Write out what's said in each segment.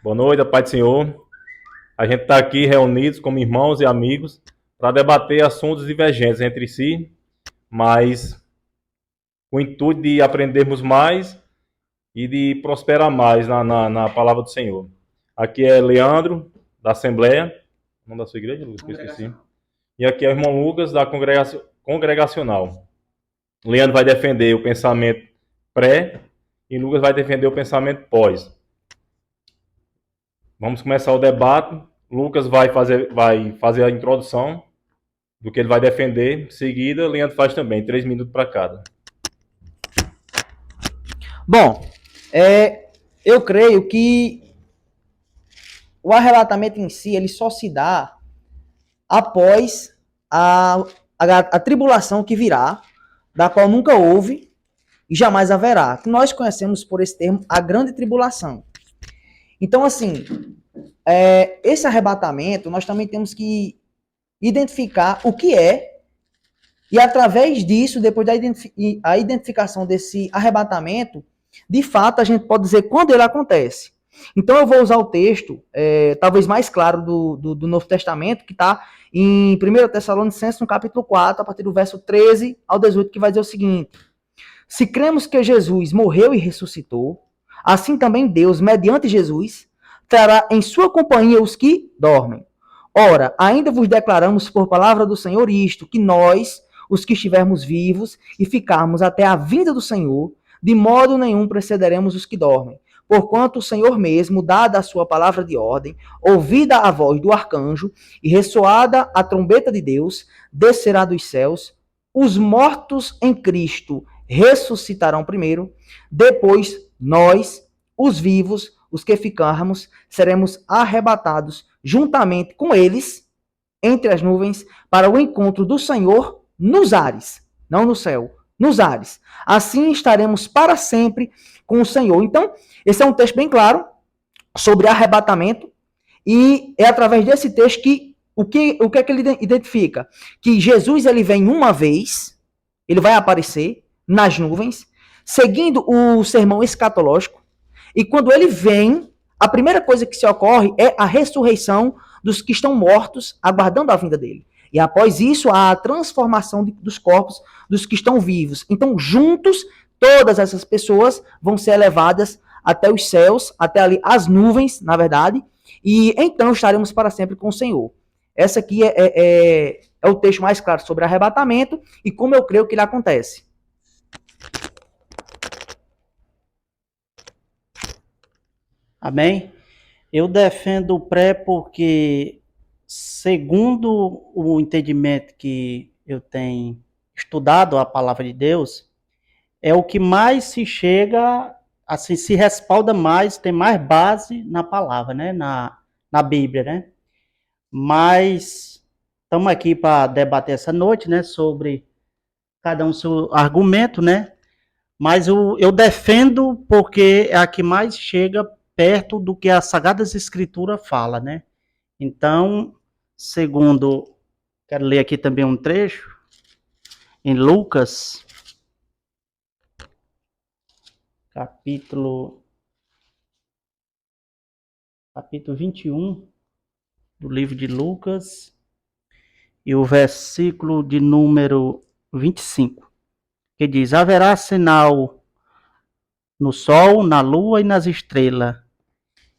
Boa noite, a paz do Senhor. A gente está aqui reunidos como irmãos e amigos para debater assuntos divergentes entre si, mas com o intuito de aprendermos mais e de prosperar mais na palavra do Senhor. Aqui é Leandro, da Assembleia. O nome da sua igreja, Lucas? Que eu esqueci. E aqui é o irmão Lucas, da Congregacional. Leandro vai defender o pensamento pré e Lucas vai defender o pensamento pós. Vamos começar o debate. Lucas vai fazer a introdução do que ele vai defender. Em seguida, Leandro faz também, 3 minutos para cada. Bom, eu creio que o arrebatamento em si, ele só se dá após a tribulação que virá, da qual nunca houve e jamais haverá. Que nós conhecemos por esse termo a grande tribulação. Então, assim, esse arrebatamento, nós também temos que identificar o que é, e através disso, depois da identificação desse arrebatamento, de fato, a gente pode dizer quando ele acontece. Então, eu vou usar o texto, talvez mais claro, do Novo Testamento, que está em 1 Tessalonicenses, no capítulo 4, a partir do verso 13 ao 18, que vai dizer o seguinte: se cremos que Jesus morreu e ressuscitou, assim também Deus, mediante Jesus, trará em sua companhia os que dormem. Ora, ainda vos declaramos por palavra do Senhor isto, que nós, os que estivermos vivos e ficarmos até a vinda do Senhor, de modo nenhum precederemos os que dormem. Porquanto o Senhor mesmo, dada a sua palavra de ordem, ouvida a voz do arcanjo e ressoada a trombeta de Deus, descerá dos céus. Os mortos em Cristo ressuscitarão primeiro, depois nós, os vivos, os que ficarmos, seremos arrebatados juntamente com eles entre as nuvens para o encontro do Senhor nos ares, não no céu, nos ares. Assim estaremos para sempre com o Senhor. Então, esse é um texto bem claro sobre arrebatamento, e é através desse texto que o que é que ele identifica? Que Jesus, ele vem uma vez, ele vai aparecer nas nuvens, seguindo o sermão escatológico, e quando ele vem, a primeira coisa que se ocorre é a ressurreição dos que estão mortos, aguardando a vinda dele. E após isso, a transformação dos corpos dos que estão vivos. Então, juntos, todas essas pessoas vão ser elevadas até os céus, até ali as nuvens, na verdade, e então estaremos para sempre com o Senhor. Essa aqui é o texto mais claro sobre arrebatamento e como eu creio que ele acontece. Amém? Eu defendo o pré porque, segundo o entendimento que eu tenho estudado a palavra de Deus, é o que mais se chega, assim, se respalda mais, tem mais base na palavra, né? Na Bíblia, né? Mas estamos aqui para debater essa noite, né? Sobre cada um seu argumento, né? Mas eu defendo porque é a que mais chega perto do que as Sagradas Escrituras fala, né? Então, segundo, quero ler aqui também um trecho, em Lucas, capítulo 21, do livro de Lucas, e o versículo de número 25, que diz: haverá sinal no sol, na lua e nas estrelas,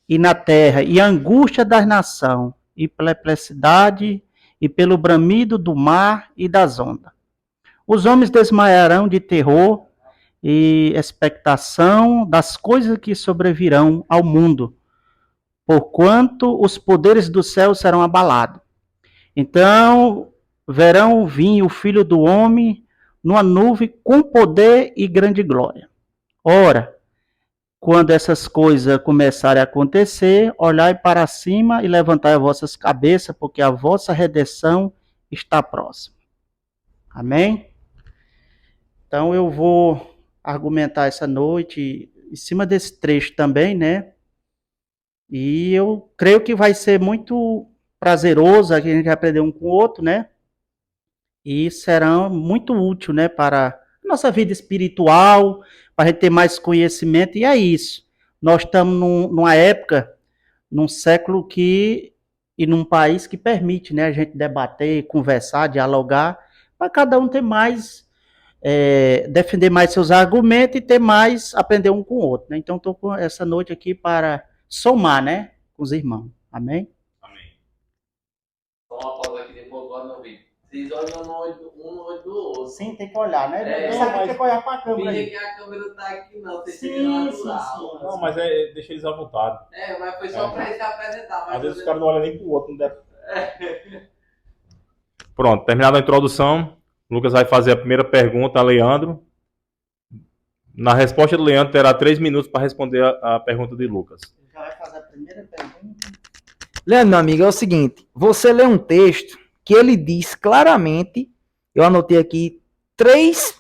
e na terra, e a angústia das nações, e perplexidade, e pelo bramido do mar e das ondas. Os homens desmaiarão de terror e expectação das coisas que sobrevirão ao mundo, porquanto os poderes do céu serão abalados. Então verão vir o Filho do Homem numa nuvem com poder e grande glória. Ora, quando essas coisas começarem a acontecer, olhai para cima e levantai as vossas cabeças, porque a vossa redenção está próxima. Amém? Então eu vou argumentar essa noite em cima desse trecho também, né? E eu creio que vai ser muito prazeroso, a gente vai aprender um com o outro, né? E será muito útil, né, para a nossa vida espiritual, para a gente ter mais conhecimento, e é isso. Nós estamos numa época num século e num país que permite, né, a gente debater, conversar, dialogar, para cada um ter mais, defender mais seus argumentos e ter mais, aprender um com o outro, né? Então, estou com essa noite aqui para somar, né, com os irmãos. Amém? Amém. Só uma pausa aqui depois agora no vídeo. Vocês olham um no olho do outro. Sim, tem que olhar, né? É, Sabe tem que olhar para a câmera Finge aí. que a câmera não tá aqui não, você Sim, fica natural. Não, mas deixa eles à vontade. Mas foi só pra ele se apresentar. Mas Às vezes os caras não olham nem pro outro. Não deve... Pronto, terminada a introdução, Lucas vai fazer a primeira pergunta a Leandro. Na resposta do Leandro, terá 3 minutos para responder a pergunta de Lucas. Já vai fazer a primeira pergunta. Leandro, meu amigo, é o seguinte. Você lê um texto que ele diz claramente, eu anotei aqui, 3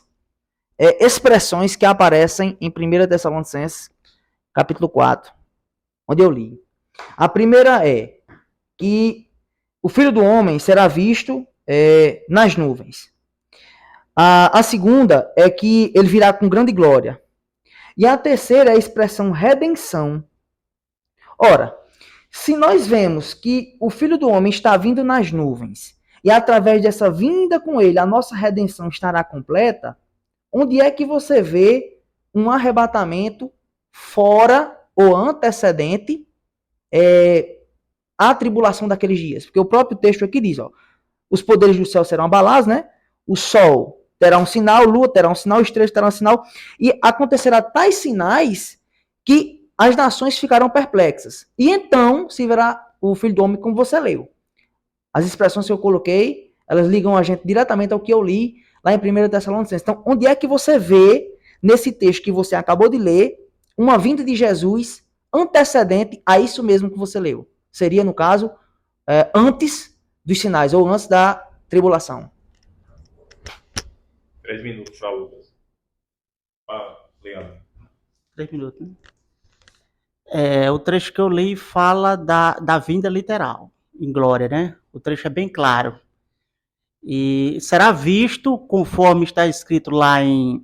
expressões que aparecem em 1 Tessalonicenses, capítulo 4, onde eu li. A primeira é que o Filho do Homem será visto nas nuvens. A segunda é que ele virá com grande glória. E a terceira é a expressão redenção. Ora, se nós vemos que o Filho do Homem está vindo nas nuvens, e através dessa vinda com ele, a nossa redenção estará completa, onde é que você vê um arrebatamento fora ou antecedente à tribulação daqueles dias? Porque o próprio texto aqui diz, ó, os poderes do céu serão abalados, né? O sol terá um sinal, a lua terá um sinal, os estrelas terão um sinal, e acontecerá tais sinais que as nações ficarão perplexas. E então se verá o Filho do Homem como você leu. As expressões que eu coloquei, elas ligam a gente diretamente ao que eu li lá em 1 Tessalonicenses. Então, onde é que você vê, nesse texto que você acabou de ler, uma vinda de Jesus antecedente a isso mesmo que você leu? Seria, no caso, antes dos sinais, ou antes da tribulação. 3 minutos para Lucas. Leandro. 3 minutos, né? O trecho que eu li fala da vinda literal, em glória, né? O trecho é bem claro. E será visto, conforme está escrito lá em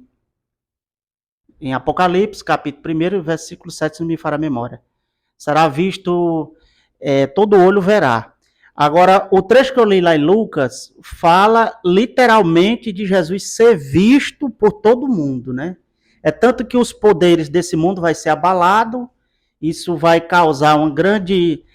Apocalipse, capítulo 1, versículo 7, se não me falha a memória. Será visto, todo olho verá. Agora, o trecho que eu li lá em Lucas fala literalmente de Jesus ser visto por todo mundo, né? É tanto que os poderes desse mundo vai ser abalado, isso vai causar uma grande...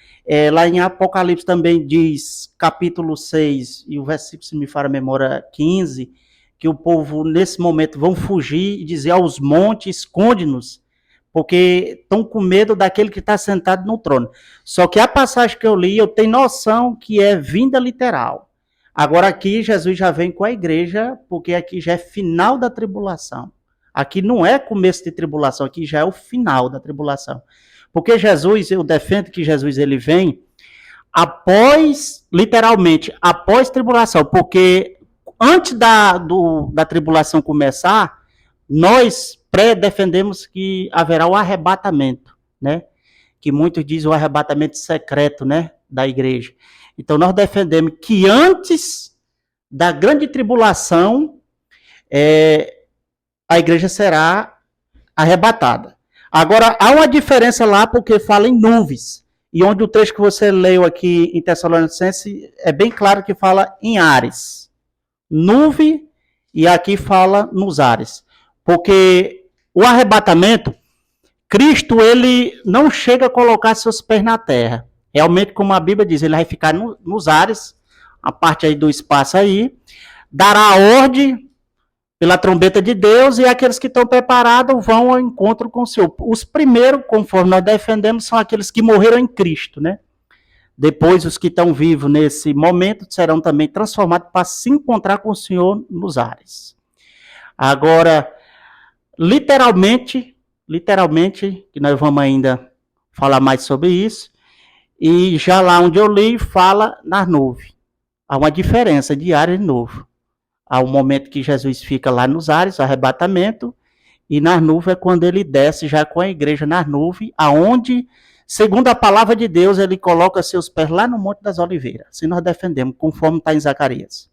lá em Apocalipse também diz, capítulo 6, e o versículo, se me falha a memória, 15, que o povo, nesse momento, vão fugir e dizer aos montes, esconde-nos, porque estão com medo daquele que está sentado no trono. Só que a passagem que eu li, eu tenho noção que é vinda literal. Agora aqui, Jesus já vem com a igreja, porque aqui já é final da tribulação. Aqui não é começo de tribulação, aqui já é o final da tribulação. Porque Jesus, eu defendo que Jesus ele vem literalmente, após tribulação, porque antes da tribulação começar, nós defendemos que haverá o arrebatamento, né? Que muitos dizem o arrebatamento secreto, né? Da igreja. Então nós defendemos que antes da grande tribulação, a igreja será arrebatada. Agora, há uma diferença lá porque fala em nuvens. E onde o trecho que você leu aqui em Tessalonicenses é bem claro que fala em ares. Nuvem, e aqui fala nos ares. Porque o arrebatamento, Cristo, ele não chega a colocar seus pés na terra. Realmente, como a Bíblia diz, ele vai ficar nos ares, a parte aí do espaço aí, dará a ordem pela trombeta de Deus, e aqueles que estão preparados vão ao encontro com o Senhor. Os primeiros, conforme nós defendemos, são aqueles que morreram em Cristo, né? Depois, os que estão vivos nesse momento serão também transformados para se encontrar com o Senhor nos ares. Agora, literalmente, que nós vamos ainda falar mais sobre isso, e já lá onde eu li, fala nas nuvens. Há uma diferença de ares e nuvem. Há um momento que Jesus fica lá nos ares, arrebatamento, e nas nuvens é quando ele desce já com a igreja nas nuvens, aonde, segundo a palavra de Deus, ele coloca seus pés lá no Monte das Oliveiras. Assim nós defendemos, conforme está em Zacarias.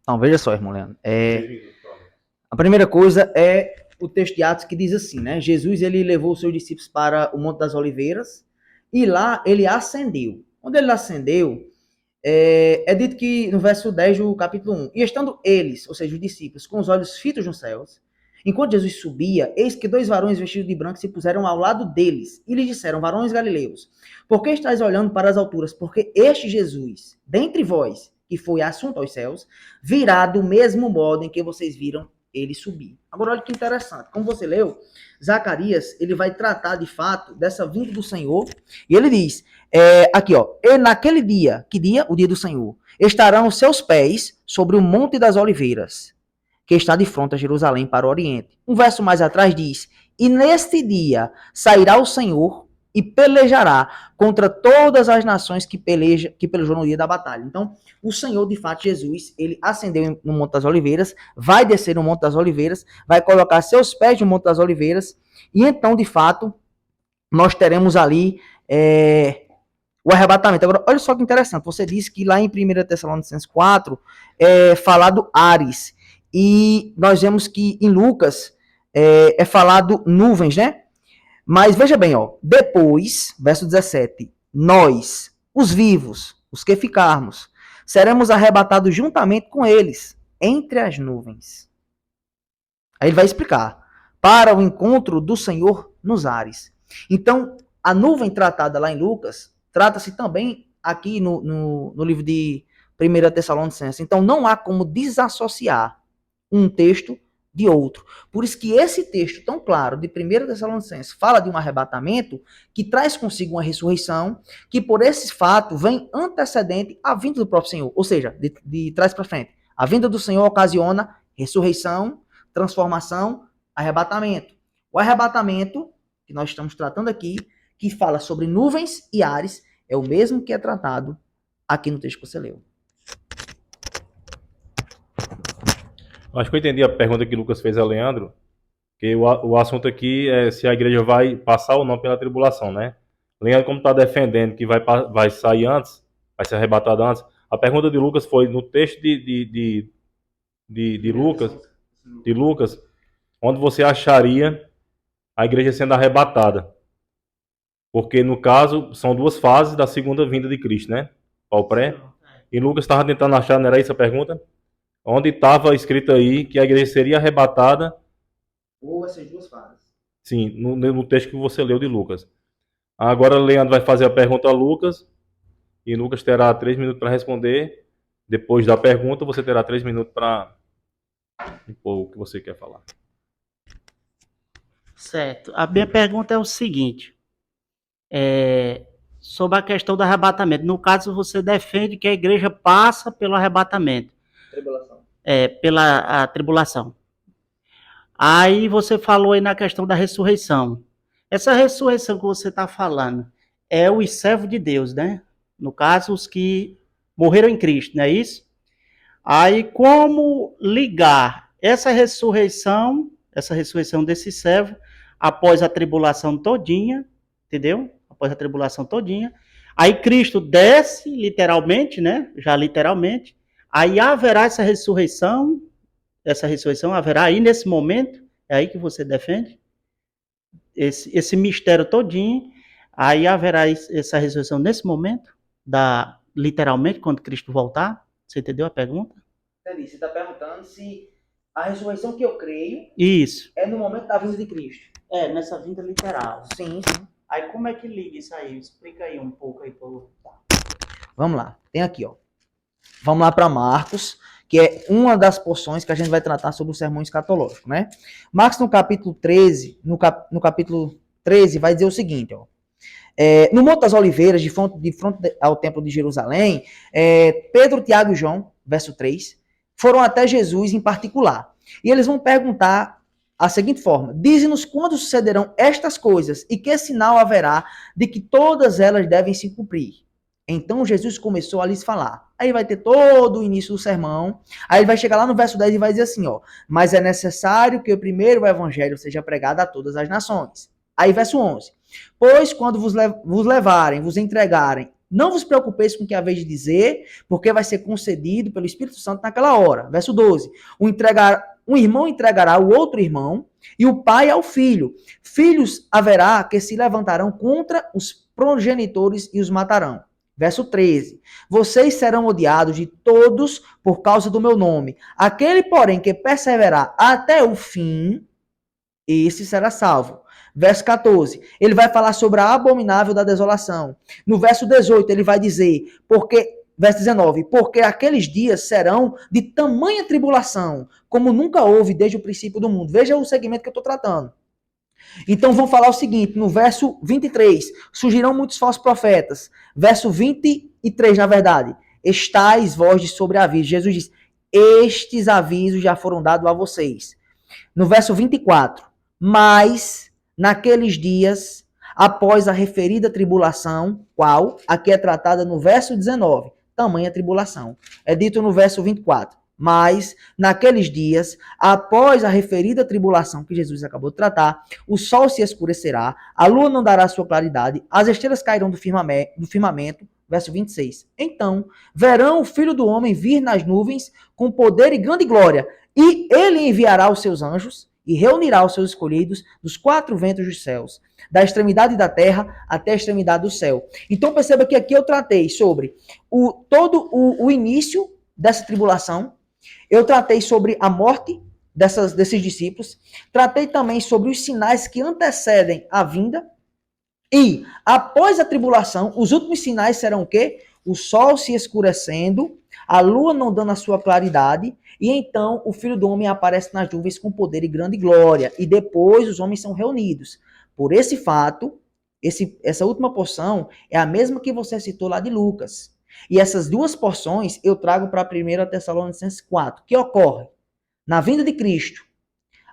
Então, veja só, irmão Leandro. A primeira coisa é o texto de Atos que diz assim, né? Jesus, ele levou os seus discípulos para o Monte das Oliveiras e lá ele ascendeu. Quando ele ascendeu, é dito que no verso 10 do capítulo 1, e estando eles, ou seja, os discípulos, com os olhos fitos nos céus, enquanto Jesus subia, eis que 2 varões vestidos de branco se puseram ao lado deles e lhes disseram, varões galileus, por que estáis olhando para as alturas? Porque este Jesus, dentre vós, que foi assunto aos céus, virá do mesmo modo em que vocês viram ele subir. Agora olha que interessante, como você leu, Zacarias, ele vai tratar de fato dessa vinda do Senhor, e ele diz, aqui ó, e naquele dia, que dia? O dia do Senhor, estarão os seus pés sobre o Monte das Oliveiras, que está de frente a Jerusalém para o Oriente. Um verso mais atrás diz, e neste dia sairá o Senhor e pelejará contra todas as nações que pelejou no dia da batalha. Então, o Senhor, de fato, Jesus, ele ascendeu no Monte das Oliveiras, vai descer no Monte das Oliveiras, vai colocar seus pés no Monte das Oliveiras, e então, de fato, nós teremos ali o arrebatamento. Agora, olha só que interessante, você disse que lá em 1 Tessalonicenses 4 é falado Ares, e nós vemos que em Lucas é falado nuvens, né? Mas veja bem, ó, depois, verso 17, nós, os vivos, os que ficarmos, seremos arrebatados juntamente com eles, entre as nuvens. Aí ele vai explicar, para o encontro do Senhor nos ares. Então, a nuvem tratada lá em Lucas, trata-se também aqui no livro de 1 Tessalonicenses. Então, não há como desassociar um texto de outro. Por isso que esse texto tão claro de 1 Tessalonicenses fala de um arrebatamento que traz consigo uma ressurreição, que por esse fato vem antecedente à vinda do próprio Senhor. Ou seja, de trás para frente. A vinda do Senhor ocasiona ressurreição, transformação, arrebatamento. O arrebatamento, que nós estamos tratando aqui, que fala sobre nuvens e ares, é o mesmo que é tratado aqui no texto que você leu. Acho que eu entendi a pergunta que o Lucas fez a Leandro, que o assunto aqui é se a igreja vai passar ou não pela tribulação, né? Leandro, como está defendendo que vai sair antes, vai ser arrebatado antes, a pergunta de Lucas foi no texto de Lucas, onde você acharia a igreja sendo arrebatada. Porque, no caso, são duas fases da segunda vinda de Cristo, né? Ao pré. E Lucas estava tentando achar, não era isso a pergunta? Onde estava escrito aí que a igreja seria arrebatada. Ou essas duas fases. Sim, no texto que você leu de Lucas. Agora Leandro vai fazer a pergunta a Lucas. E Lucas terá 3 minutos para responder. Depois da pergunta, você terá 3 minutos para impor o que você quer falar. Certo. A minha pergunta é o seguinte. Sobre a questão do arrebatamento. No caso, você defende que a igreja passa pelo arrebatamento. Tribulação. Pela a tribulação. Aí você falou aí na questão da ressurreição. Essa ressurreição que você está falando é os servos de Deus, né? No caso, os que morreram em Cristo, não é isso? Aí como ligar essa ressurreição desses servos após a tribulação todinha, entendeu? Após a tribulação todinha. Aí Cristo desce, literalmente, né? Já literalmente. Aí haverá essa ressurreição haverá aí nesse momento, é aí que você defende, esse mistério todinho, aí haverá essa ressurreição nesse momento, literalmente, quando Cristo voltar. Você entendeu a pergunta? Entendi. Você está perguntando se a ressurreição que eu creio Isso. é no momento da vinda de Cristo. Nessa vinda literal. Sim. Aí como é que liga isso aí? Explica aí um pouco aí para o... Vamos lá. Tem aqui, ó. Vamos lá para Marcos, que é uma das porções que a gente vai tratar sobre o sermão escatológico, né? Marcos, no capítulo 13, no capítulo 13, vai dizer o seguinte, ó. No Monte das Oliveiras, de frente ao Templo de Jerusalém, Pedro, Tiago e João, verso 3, foram até Jesus em particular. E eles vão perguntar a seguinte forma: dize-nos quando sucederão estas coisas e que sinal haverá de que todas elas devem se cumprir. Então Jesus começou a lhes falar. Aí vai ter todo o início do sermão. Aí ele vai chegar lá no verso 10 e vai dizer assim, ó: mas é necessário que o primeiro evangelho seja pregado a todas as nações. Aí verso 11: pois quando vos levarem, vos entregarem, não vos preocupeis com o que haveis de dizer, porque vai ser concedido pelo Espírito Santo naquela hora. Verso 12: um irmão entregará o outro irmão, e o pai ao filho. Filhos haverá que se levantarão contra os progenitores e os matarão. Verso 13. Vocês serão odiados de todos por causa do meu nome. Aquele, porém, que perseverar até o fim, esse será salvo. Verso 14, ele vai falar sobre a abominável da desolação. No verso 18, ele vai dizer, verso 19, porque aqueles dias serão de tamanha tribulação, como nunca houve desde o princípio do mundo. Veja o segmento que eu estou tratando. Então vão falar o seguinte, no verso 23, surgirão muitos falsos profetas. Verso 23, na verdade, estais vós de sobreaviso. Jesus diz, estes avisos já foram dados a vocês. No verso 24, mas naqueles dias, após a referida tribulação, qual? Aqui é tratada no verso 19, tamanha tribulação. É dito no verso 24. Mas, naqueles dias, após a referida tribulação que Jesus acabou de tratar, o sol se escurecerá, a lua não dará sua claridade, as estrelas cairão do firmamento, verso 26. Então, verão o Filho do Homem vir nas nuvens com poder e grande glória, e ele enviará os seus anjos e reunirá os seus escolhidos dos quatro ventos dos céus, da extremidade da terra até a extremidade do céu. Então, perceba que aqui eu tratei sobre todo o início dessa tribulação. Eu tratei sobre a morte desses discípulos, tratei também sobre os sinais que antecedem a vinda, e após a tribulação, os últimos sinais serão o quê? O sol se escurecendo, a lua não dando a sua claridade, e então o Filho do Homem aparece nas nuvens com poder e grande glória, e depois os homens são reunidos. Por esse fato, essa última porção é a mesma que você citou lá de Lucas. E essas duas porções eu trago para 1 Tessalonicenses 4, que ocorre na vinda de Cristo,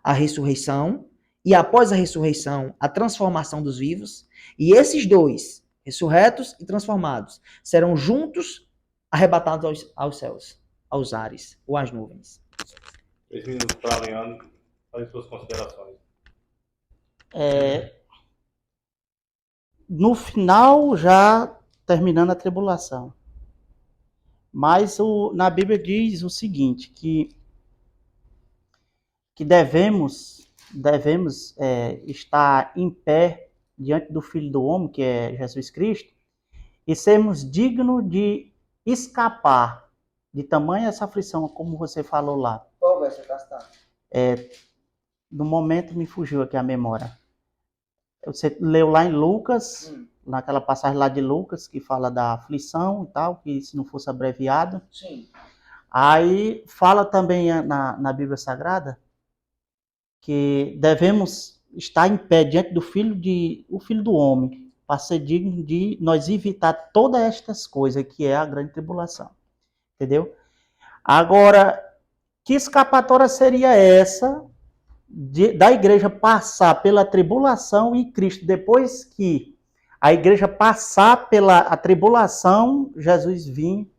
a ressurreição, e após a ressurreição, a transformação dos vivos. E esses dois, ressurretos e transformados, serão juntos arrebatados aos céus, aos ares ou às nuvens. 3 minutos para a Leandro, fazer suas considerações. No final, já terminando a tribulação. Mas na Bíblia diz o seguinte, que devemos estar em pé diante do Filho do Homem, que é Jesus Cristo, e sermos dignos de escapar de tamanha essa aflição, como você falou lá. Qual verso você está? No momento me fugiu aqui a memória. Você leu lá em Lucas, naquela passagem lá de Lucas, que fala da aflição e tal, que se não fosse abreviado. Sim. Aí fala também na Bíblia Sagrada que devemos estar em pé diante do Filho do Homem, para ser digno de nós evitar todas estas coisas, que é a grande tribulação. Entendeu? Agora, que escapatória seria essa da igreja passar pela tribulação e Cristo, depois que a igreja passar pela tribulação, Jesus vir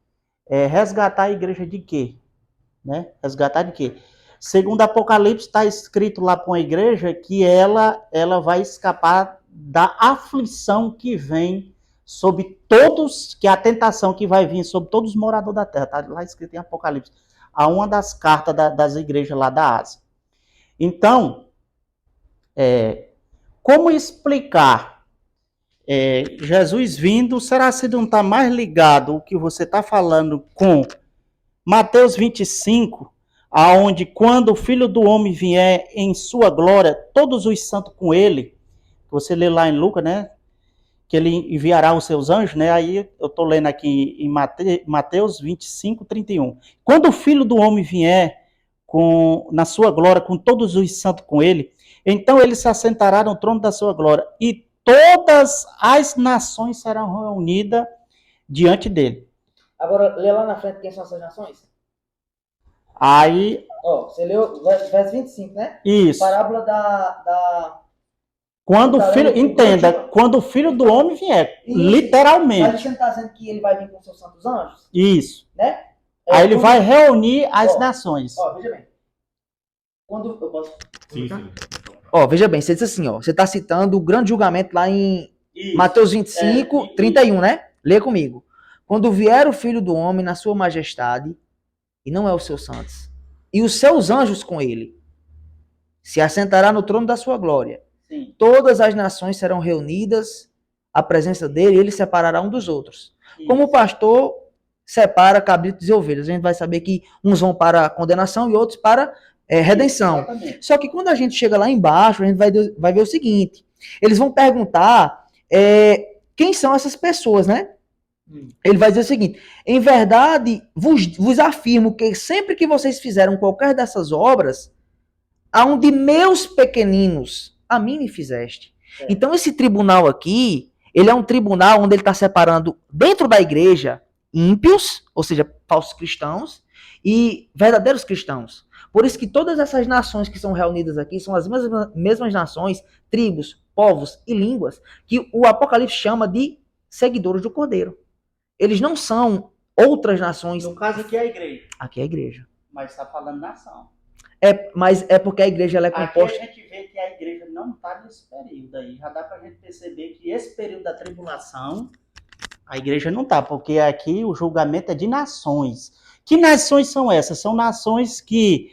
resgatar a igreja de quê? Né? Resgatar de quê? Segundo Apocalipse, está escrito lá para uma igreja que ela vai escapar da aflição que vem sobre todos, que é a tentação que vai vir sobre todos os moradores da terra. Está lá escrito em Apocalipse. A uma das cartas das igrejas lá da Ásia. Então, como explicar Jesus vindo? Será que não está mais ligado o que você está falando com Mateus 25, aonde quando o Filho do Homem vier em sua glória, todos os santos com ele, você lê lá em Lucas, né? Que ele enviará os seus anjos, né? Aí eu estou lendo aqui em Mateus 25, 31. Quando o Filho do Homem vier na sua glória, com todos os santos com ele, então ele se assentará no trono da sua glória, e todas as nações serão reunidas diante dele. Agora, lê lá na frente quem são essas nações? Aí... você leu verso 25, né? Isso. Parábola da... Quando o filho... Entenda, quando o Filho do Homem vier, Isso. literalmente. Mas você não está dizendo que ele vai vir com seus santos anjos? Isso. Né? Aí ele vai reunir as nações. Veja bem. Quando eu posso... Sim. Veja bem, você diz assim, você está citando o grande julgamento lá em Mateus 25, 31, né? Lê comigo. Quando vier o Filho do Homem na sua majestade, e não é os seus santos, e os seus anjos com ele. Se assentará no trono da sua glória. Sim. Todas as nações serão reunidas à presença dele e ele separará um dos outros. Como o pastor separa cabritos e ovelhas. A gente vai saber que uns vão para a condenação e outros para redenção. Exatamente. Só que quando a gente chega lá embaixo, a gente vai ver o seguinte. Eles vão perguntar quem são essas pessoas, né? Ele vai dizer o seguinte: em verdade, vos afirmo que sempre que vocês fizeram qualquer dessas obras, a um de meus pequeninos, a mim me fizeste. Então esse tribunal aqui, ele é um tribunal onde ele está separando dentro da igreja ímpios, ou seja, falsos cristãos, e verdadeiros cristãos. Por isso que todas essas nações que são reunidas aqui são as mesmas nações, tribos, povos e línguas que o Apocalipse chama de seguidores do Cordeiro. Eles não são outras nações. No caso aqui é a igreja, Aqui é a igreja. mas está falando nação. Mas é porque a igreja ela é composta. Aqui a gente vê que a igreja não está nesse período aí. Já dá para a gente perceber que esse período da tribulação, a igreja não está, porque aqui o julgamento é de nações. Que nações são essas? São nações que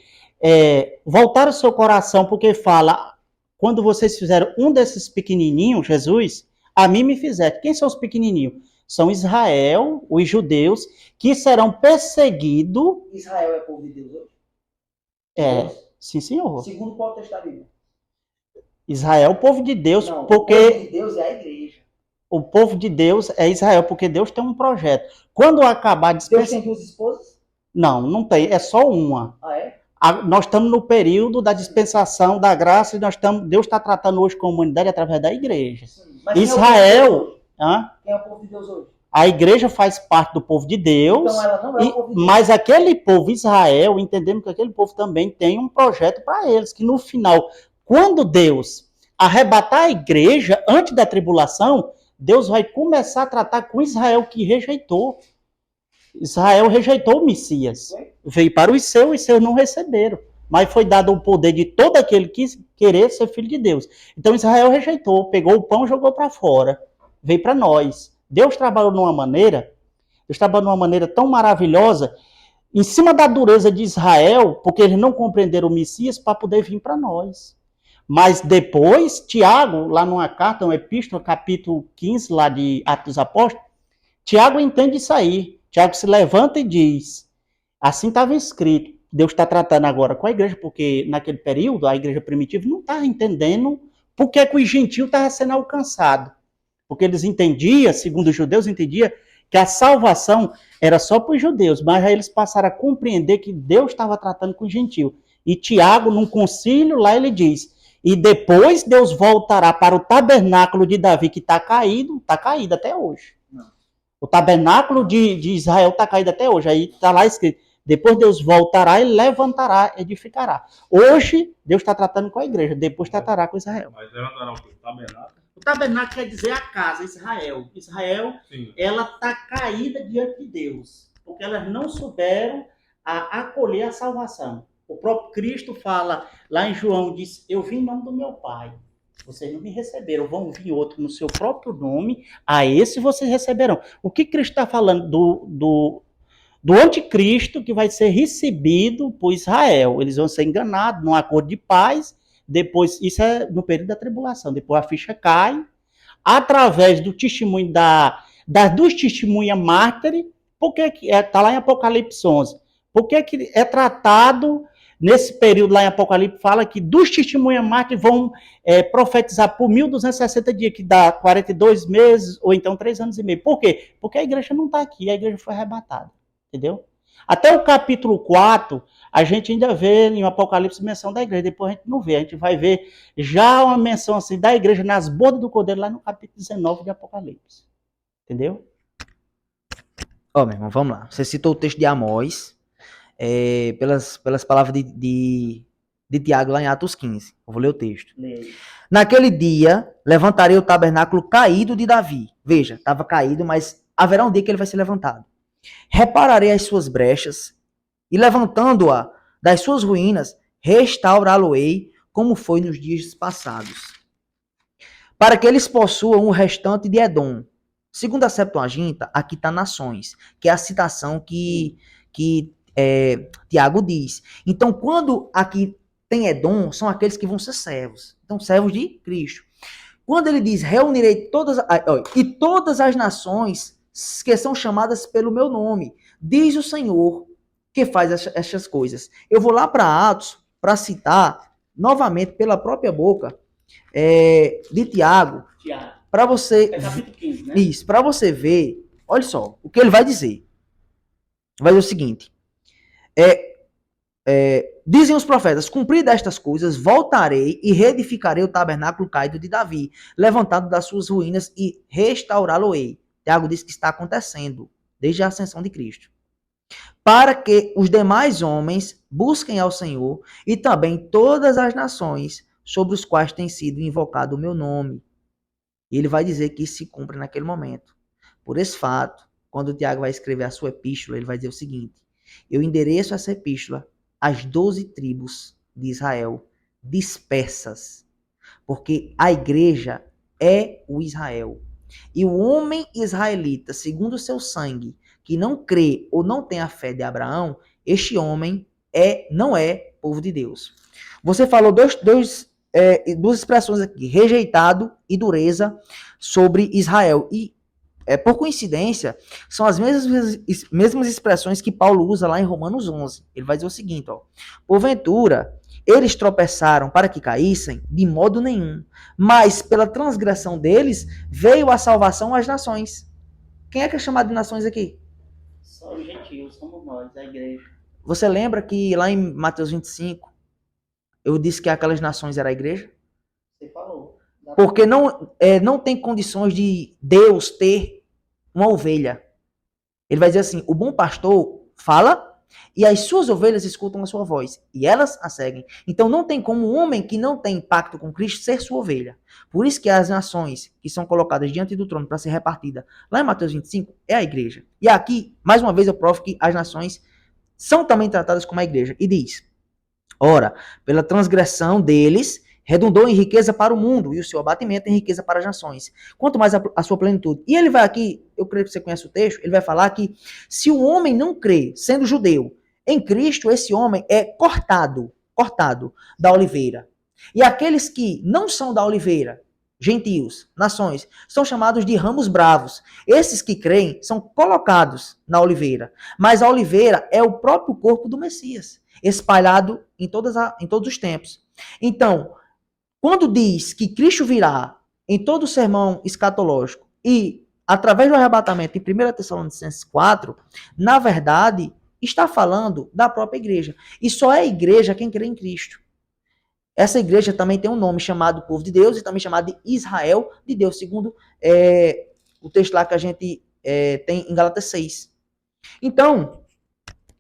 voltaram o seu coração, porque fala, quando vocês fizeram um desses pequenininhos, Jesus, a mim me fizeram. Quem são os pequenininhos? São Israel, os judeus, que serão perseguidos. Israel é povo de Deus hoje? Sim, senhor. Segundo qual texto da Bíblia? Israel, o povo de Deus, Não, porque o povo de Deus é a igreja. o povo de Deus é Israel, porque Deus tem um projeto. Quando acabar a Deus dispensação... tem duas esposas? Não tem, é só uma. Ah, é? Nós estamos no período da dispensação da graça e Deus está tratando hoje com a humanidade através da igreja. Sim. Mas Israel, quem é o povo de Deus hoje? a igreja faz parte do povo de Deus, Então ela não é o povo de Deus. mas aquele povo, Israel, entendemos que aquele povo também tem um projeto para eles, que no final, quando Deus arrebatar a igreja, antes da tribulação, Deus vai começar a tratar com Israel, que rejeitou. Israel rejeitou o Messias. Veio para os seus não receberam. Mas foi dado o poder de todo aquele que querer ser filho de Deus. Então Israel rejeitou, pegou o pão e jogou para fora. Veio para nós. Deus trabalhou de uma maneira tão maravilhosa, em cima da dureza de Israel, porque eles não compreenderam o Messias, para poder vir para nós. Mas depois, Tiago, lá numa carta, uma epístola, capítulo 15, lá de Atos dos Apóstolos, Tiago entende isso aí. Tiago se levanta e diz, assim estava escrito, Deus está tratando agora com a igreja, porque naquele período, a igreja primitiva não estava entendendo por que os gentios estavam sendo alcançados. Porque eles entendiam, segundo os judeus, entendiam que a salvação era só para os judeus, mas aí eles passaram a compreender que Deus estava tratando com os gentios. E Tiago, num concílio, lá ele diz, e depois Deus voltará para o tabernáculo de Davi, que está caído até hoje. O tabernáculo de Israel está caído até hoje. Aí está lá escrito, depois Deus voltará e levantará, edificará. Hoje, Deus está tratando com a igreja, depois tratará com Israel. Mas levantará o tabernáculo? O tabernáculo quer dizer a casa, Israel. Israel, Sim. ela está caída diante de Deus, porque elas não souberam acolher a salvação. O próprio Cristo fala, lá em João, diz, eu vim em nome do meu Pai. Vocês não me receberam, vão vir outro no seu próprio nome, a esse vocês receberão. O que Cristo está falando? Do anticristo que vai ser recebido por Israel. Eles vão ser enganados num acordo de paz, depois, isso é no período da tribulação, depois a ficha cai, através do testemunho das duas testemunhas mártires, porque está lá em Apocalipse 11, porque que é tratado... Nesse período lá em Apocalipse fala que dos testemunhas mártires vão profetizar por 1260 dias, que dá 42 meses ou então 3 anos e meio. Por quê? Porque a igreja não está aqui, a igreja foi arrebatada. Entendeu? Até o capítulo 4, a gente ainda vê em Apocalipse menção da igreja, depois a gente não vê, a gente vai ver já uma menção assim da igreja nas bodas do Cordeiro lá no capítulo 19 de Apocalipse. Entendeu? Meu irmão, vamos lá. Você citou o texto de Amós. Pelas palavras de Tiago lá em Atos 15. Eu vou ler o texto. Naquele dia, levantarei o tabernáculo caído de Davi. Veja, estava caído, mas haverá um dia que ele vai ser levantado. Repararei as suas brechas e, levantando-a das suas ruínas, restaurá-lo-ei como foi nos dias passados. Para que eles possuam o restante de Edom. Segundo a Septuaginta, aqui está nações, que é a citação que Tiago diz. Então, quando aqui tem Edom, são aqueles que vão ser servos. Então, servos de Cristo. Quando ele diz, reunirei todas as nações que são chamadas pelo meu nome, diz o Senhor que faz essas coisas. Eu vou lá para Atos para citar novamente pela própria boca de Tiago, para você capítulo 15, né? isso, para você ver, olha só, o que ele vai dizer. Vai dizer o seguinte: dizem os profetas, cumpridas estas coisas, voltarei e reedificarei o tabernáculo caído de Davi, levantado das suas ruínas e restaurá-lo-ei. Tiago diz que está acontecendo desde a ascensão de Cristo. Para que os demais homens busquem ao Senhor e também todas as nações sobre os quais tem sido invocado o meu nome. E ele vai dizer que isso se cumpre naquele momento. Por esse fato, quando o Tiago vai escrever a sua epístola, ele vai dizer o seguinte: eu endereço essa epístola às 12 tribos de Israel dispersas, porque a igreja é o Israel. E o homem israelita, segundo o seu sangue, que não crê ou não tem a fé de Abraão, este homem não é povo de Deus. Você falou duas expressões aqui, rejeitado e dureza, sobre Israel. E, por coincidência, são as mesmas expressões que Paulo usa lá em Romanos 11. Ele vai dizer o seguinte, ó: porventura, eles tropeçaram para que caíssem? De modo nenhum. Mas, pela transgressão deles, veio a salvação às nações. Quem é que é chamado de nações aqui? Só os gentios, somos nós, a igreja. Você lembra que lá em Mateus 25, eu disse que aquelas nações era a igreja? Você falou. Porque não tem condições de Deus ter uma ovelha. Ele vai dizer assim, o bom pastor fala e as suas ovelhas escutam a sua voz e elas a seguem. Então não tem como um homem que não tem pacto com Cristo ser sua ovelha. Por isso que as nações que são colocadas diante do trono para ser repartida lá em Mateus 25 é a igreja. E aqui, mais uma vez, eu provo que as nações são também tratadas como a igreja. E diz, ora, pela transgressão deles, redundou em riqueza para o mundo, e o seu abatimento em riqueza para as nações. Quanto mais a sua plenitude. E ele vai aqui, eu creio que você conhece o texto, ele vai falar que se o homem não crê, sendo judeu, em Cristo, esse homem é cortado da oliveira. E aqueles que não são da oliveira, gentios, nações, são chamados de ramos bravos. Esses que creem são colocados na oliveira. Mas a oliveira é o próprio corpo do Messias, espalhado em todos os tempos. Então, quando diz que Cristo virá em todo o sermão escatológico e através do arrebatamento em 1 Tessalonicenses 4, na verdade, está falando da própria igreja. E só é igreja quem crê em Cristo. Essa igreja também tem um nome chamado povo de Deus e também chamado de Israel de Deus, segundo o texto lá que a gente tem em Gálatas 6. Então,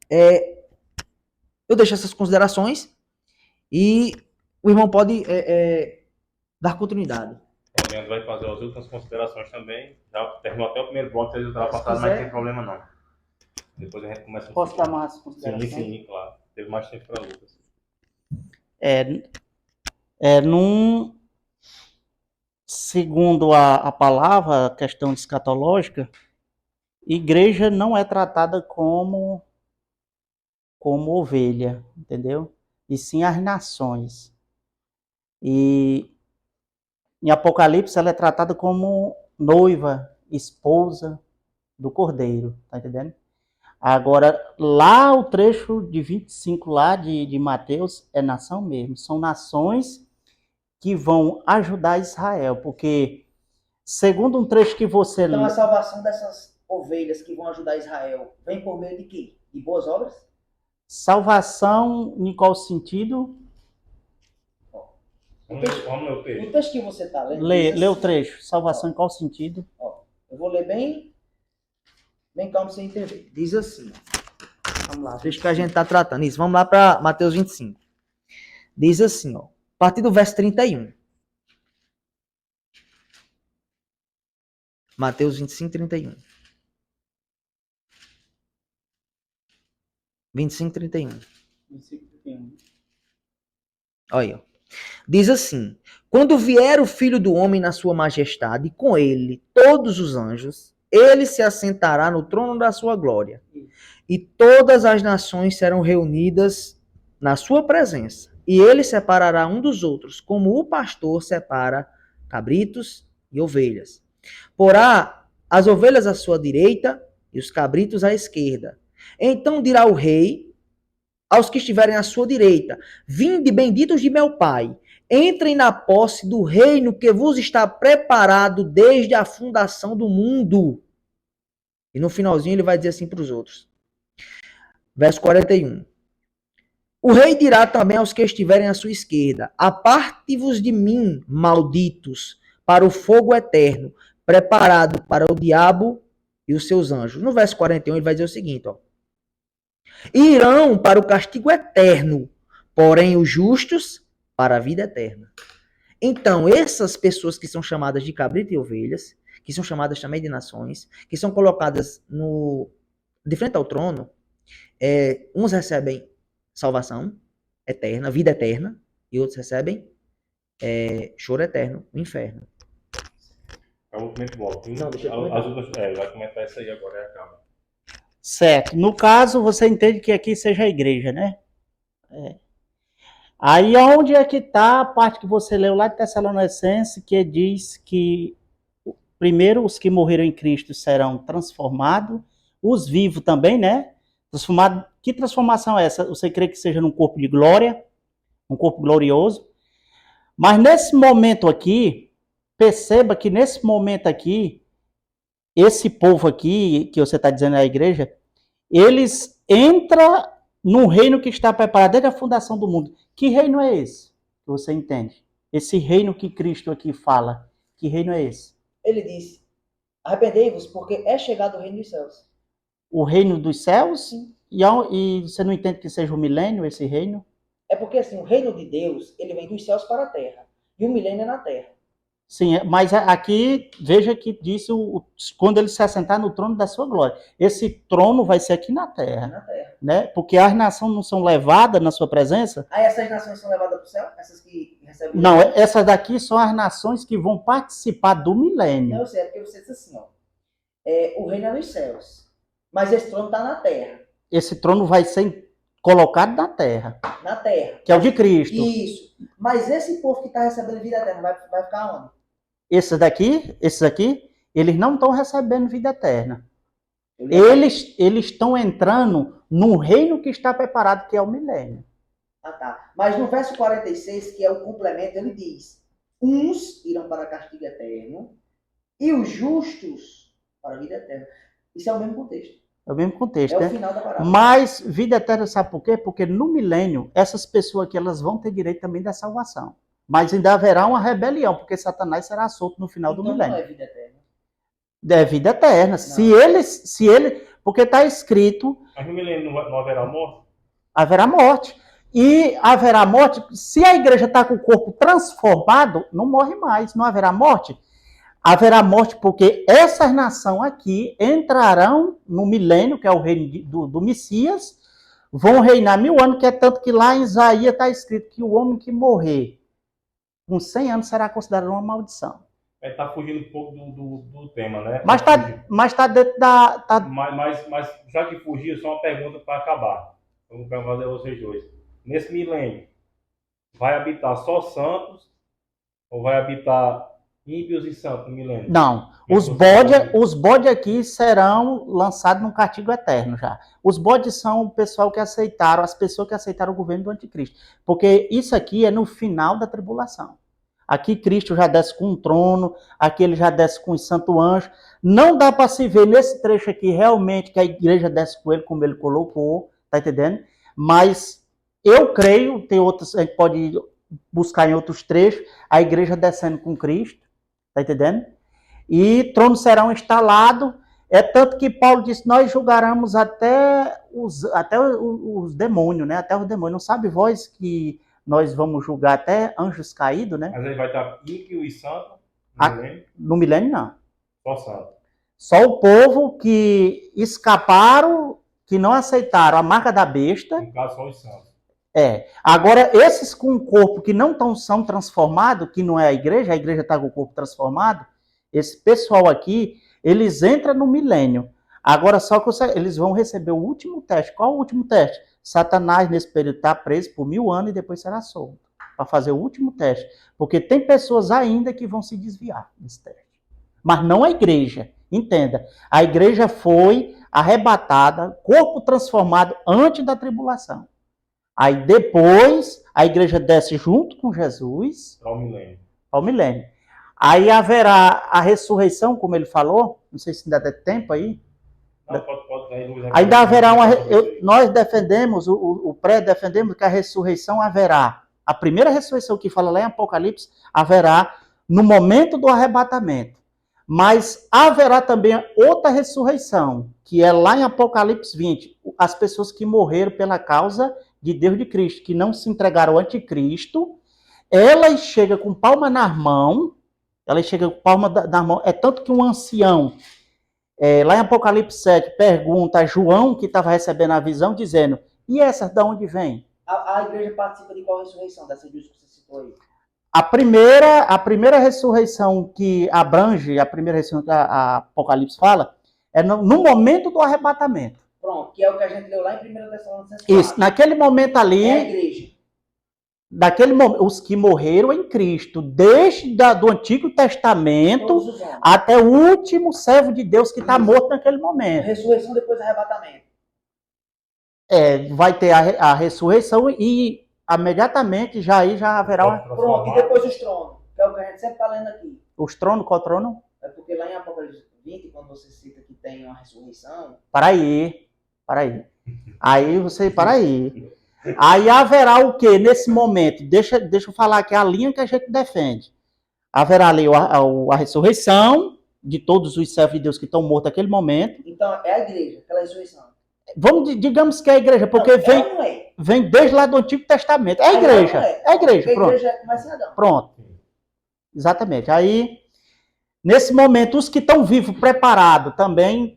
eu deixo essas considerações e o irmão pode dar continuidade. O Leandro vai fazer as últimas considerações também. Já terminou até o primeiro bloco, vocês ultrapassaram, mas não tem problema não. Depois a gente começa. Posso dar mais considerações? Sim, claro. Teve mais tempo para Lucas. Segundo a palavra, a questão escatológica, igreja não é tratada como ovelha, entendeu? E sim as nações. E em Apocalipse ela é tratada como noiva, esposa do Cordeiro, tá entendendo? Agora, lá o trecho de 25 lá de Mateus é nação mesmo. São nações que vão ajudar Israel, porque segundo um trecho que você... Então a salvação dessas ovelhas que vão ajudar Israel vem por meio de quê? De boas obras? Salvação em qual sentido? O texto que você está lendo... Lê o trecho. Salvação em qual sentido? Eu vou ler bem calmo para você entender. Diz assim, vamos lá, o texto que a gente está tratando. Isso, vamos lá para Mateus 25. Diz assim, a partir do verso 31. Mateus 25, 31. 25, 31. 25, 31. Olha aí, diz assim: quando vier o Filho do Homem na sua majestade, com ele todos os anjos, ele se assentará no trono da sua glória. e todas as nações serão reunidas na sua presença. E ele separará um dos outros, como o pastor separa cabritos e ovelhas. Porá as ovelhas à sua direita e os cabritos à esquerda. Então dirá o rei aos que estiverem à sua direita: vinde, benditos de meu Pai, entrem na posse do reino que vos está preparado desde a fundação do mundo. E no finalzinho ele vai dizer assim para os outros. Verso 41. O rei dirá também aos que estiverem à sua esquerda: aparte-vos de mim, malditos, para o fogo eterno, preparado para o diabo e os seus anjos. No verso 41 ele vai dizer o seguinte, ó. Irão para o castigo eterno, porém os justos para a vida eterna. Então, essas pessoas que são chamadas de cabrito e ovelhas, que são chamadas também de nações, que são colocadas de frente ao trono, uns recebem salvação eterna, vida eterna, e outros recebem choro eterno, o inferno. É o momento volta. Não, deixa eu comentar. As outras, vai comentar isso aí agora, acaba. Certo. No caso, você entende que aqui seja a igreja, né? Aí onde é que está a parte que você leu lá de Tessalonicenses, que diz que primeiro os que morreram em Cristo serão transformados, os vivos também, né? Transformado. Que transformação é essa? Você crê que seja num corpo de glória, um corpo glorioso? Mas nesse momento aqui, perceba que nesse momento aqui, esse povo aqui, que você está dizendo é a igreja, eles entram num reino que está preparado desde a fundação do mundo. Que reino é esse? Que você entende? Esse reino que Cristo aqui fala. Que reino é esse? Ele disse: arrependei-vos, porque é chegado o reino dos céus. O reino dos céus? Sim. E você não entende que seja o milênio, esse reino? É porque assim, o reino de Deus, ele vem dos céus para a terra. E o milênio é na terra. Sim, mas aqui, veja que disse quando ele se assentar no trono da sua glória. Esse trono vai ser aqui na terra. Na terra. Né? Porque as nações não são levadas na sua presença. Aí essas nações são levadas para o céu? Essas que recebem... Não, essas daqui são as nações que vão participar do milênio. Não, eu sei, é porque você disse assim, ó. O reino é dos céus. Mas esse trono está na terra. Esse trono vai ser colocado na terra. Na terra. Que é o de Cristo. Isso. Mas esse povo que está recebendo vida eterna vai ficar onde? Esses aqui, eles não estão recebendo vida eterna. Eles estão entrando num reino que está preparado, que é o milênio. Ah, tá. Mas no verso 46, que é o complemento, ele diz: uns irão para castigo eterno e os justos para a vida eterna. Isso é o mesmo contexto. É o mesmo contexto, É né? o final da parábola. Mas vida eterna, sabe por quê? Porque no milênio, essas pessoas aqui, elas vão ter direito também da salvação. Mas ainda haverá uma rebelião, porque Satanás será solto no final do milênio. Não é vida eterna. É vida eterna. Não. Se ele, porque está escrito... Mas no milênio não haverá morte? Haverá morte. E haverá morte, se a igreja está com o corpo transformado, não morre mais, não haverá morte. Haverá morte porque essas nações aqui entrarão no milênio, que é o reino do Messias, vão reinar 1000 anos, que é tanto que lá em Isaías está escrito que o homem que morrer com 100 anos será considerado uma maldição. Está fugindo um pouco do tema, né? Mas está dentro da... Mas já que fugiu, só uma pergunta para acabar. Vamos fazer a vocês dois. Nesse milênio, vai habitar só santos ou vai habitar ímpios e santos no milênio? Não. Os bode aqui serão lançados num castigo eterno já. Os bodes são o pessoal que aceitaram, as pessoas que aceitaram o governo do anticristo. Porque isso aqui é no final da tribulação. Aqui Cristo já desce com um trono, aqui ele já desce com os santos anjos. Não dá para se ver nesse trecho aqui realmente que a igreja desce com ele, como ele colocou, tá entendendo? Mas eu creio, tem outros, a gente pode buscar em outros trechos, a igreja descendo com Cristo, tá entendendo? E tronos serão instalados, é tanto que Paulo disse, nós julgaremos até os demônios, né? Até os demônios. Não sabe vós que nós vamos julgar até anjos caídos, né? Mas aí vai estar ímpio e santo no milênio? No milênio, não. Só santo. Só o povo que escaparam, que não aceitaram a marca da besta. No caso, só os santos. Agora, esses com o corpo que não são transformados, que não é a igreja está com o corpo transformado, esse pessoal aqui, eles entram no milênio. Agora, só que eles vão receber o último teste. Qual o último teste? Satanás, nesse período, está preso por 1000 anos e depois será solto. Para fazer o último teste. Porque tem pessoas ainda que vão se desviar desse teste. Mas não a igreja. Entenda. A igreja foi arrebatada, corpo transformado antes da tribulação. Aí depois, a igreja desce junto com Jesus ao milênio. Aí haverá a ressurreição, como ele falou. Não sei se ainda tem tempo aí. Não, Ainda haverá nós defendemos, o pré-defendemos que a ressurreição haverá. A primeira ressurreição que fala lá em Apocalipse haverá no momento do arrebatamento. Mas haverá também outra ressurreição, que é lá em Apocalipse 20. As pessoas que morreram pela causa de Deus de Cristo, que não se entregaram ao anticristo, elas chegam com palma na mão, é tanto que um ancião, lá em Apocalipse 7, pergunta a João, que estava recebendo a visão, dizendo, e essas de onde vem? A igreja participa de qual ressurreição dessa que você citou aí? A primeira ressurreição que abrange, a primeira ressurreição que a Apocalipse fala, é no momento do arrebatamento. Pronto, que é o que a gente leu lá em 1 Tessalonicenses 4. Isso, naquele momento ali, é a igreja. Daquele momento, os que morreram em Cristo, desde do Antigo Testamento até o último servo de Deus que está morto naquele momento. Ressurreição depois do arrebatamento. Vai ter a ressurreição e imediatamente já haverá... Pronto, e depois os tronos, que é o que a gente sempre está lendo aqui. Os tronos, qual trono? É porque lá em Apocalipse 20, quando você cita que tem uma ressurreição... Para aí. Aí haverá o quê? Nesse momento, deixa eu falar aqui a linha que a gente defende. Haverá ali a ressurreição de todos os servos de Deus que estão mortos naquele momento. Então, é a igreja, aquela ressurreição. Digamos que é a igreja, porque vem desde lá do Antigo Testamento. É a igreja. É a igreja, pronto. A igreja começa em Adão. Pronto. Exatamente. Aí, nesse momento, os que estão vivos, preparados também,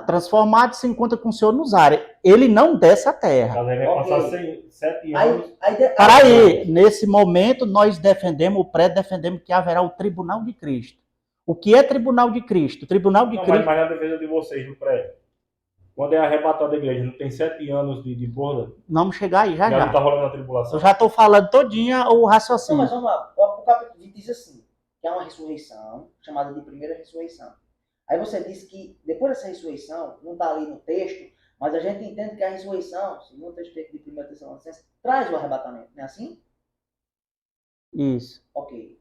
transformados, se encontram com o Senhor nos ares. Ele não desce a terra. Mas aí vai passar 7 anos. Aí, nesse momento, nós pré-defendemos que haverá o tribunal de Cristo. O que é tribunal de Cristo? Tribunal de Cristo. Mas na defesa de vocês, no pré. Quando é arrebatado da igreja, não tem 7 anos de borda? Vamos chegar aí, já. Não está rolando a tribulação? Eu já estou falando todinha o raciocínio. Não, mas vamos lá. O capítulo 20 diz assim, que é uma ressurreição, chamada de primeira ressurreição. Aí você diz que depois dessa ressurreição, não está ali no texto, mas a gente entende que a ressurreição, segundo o texto de 1 Tessalonicenses, traz o arrebatamento, não é assim? Isso. Ok.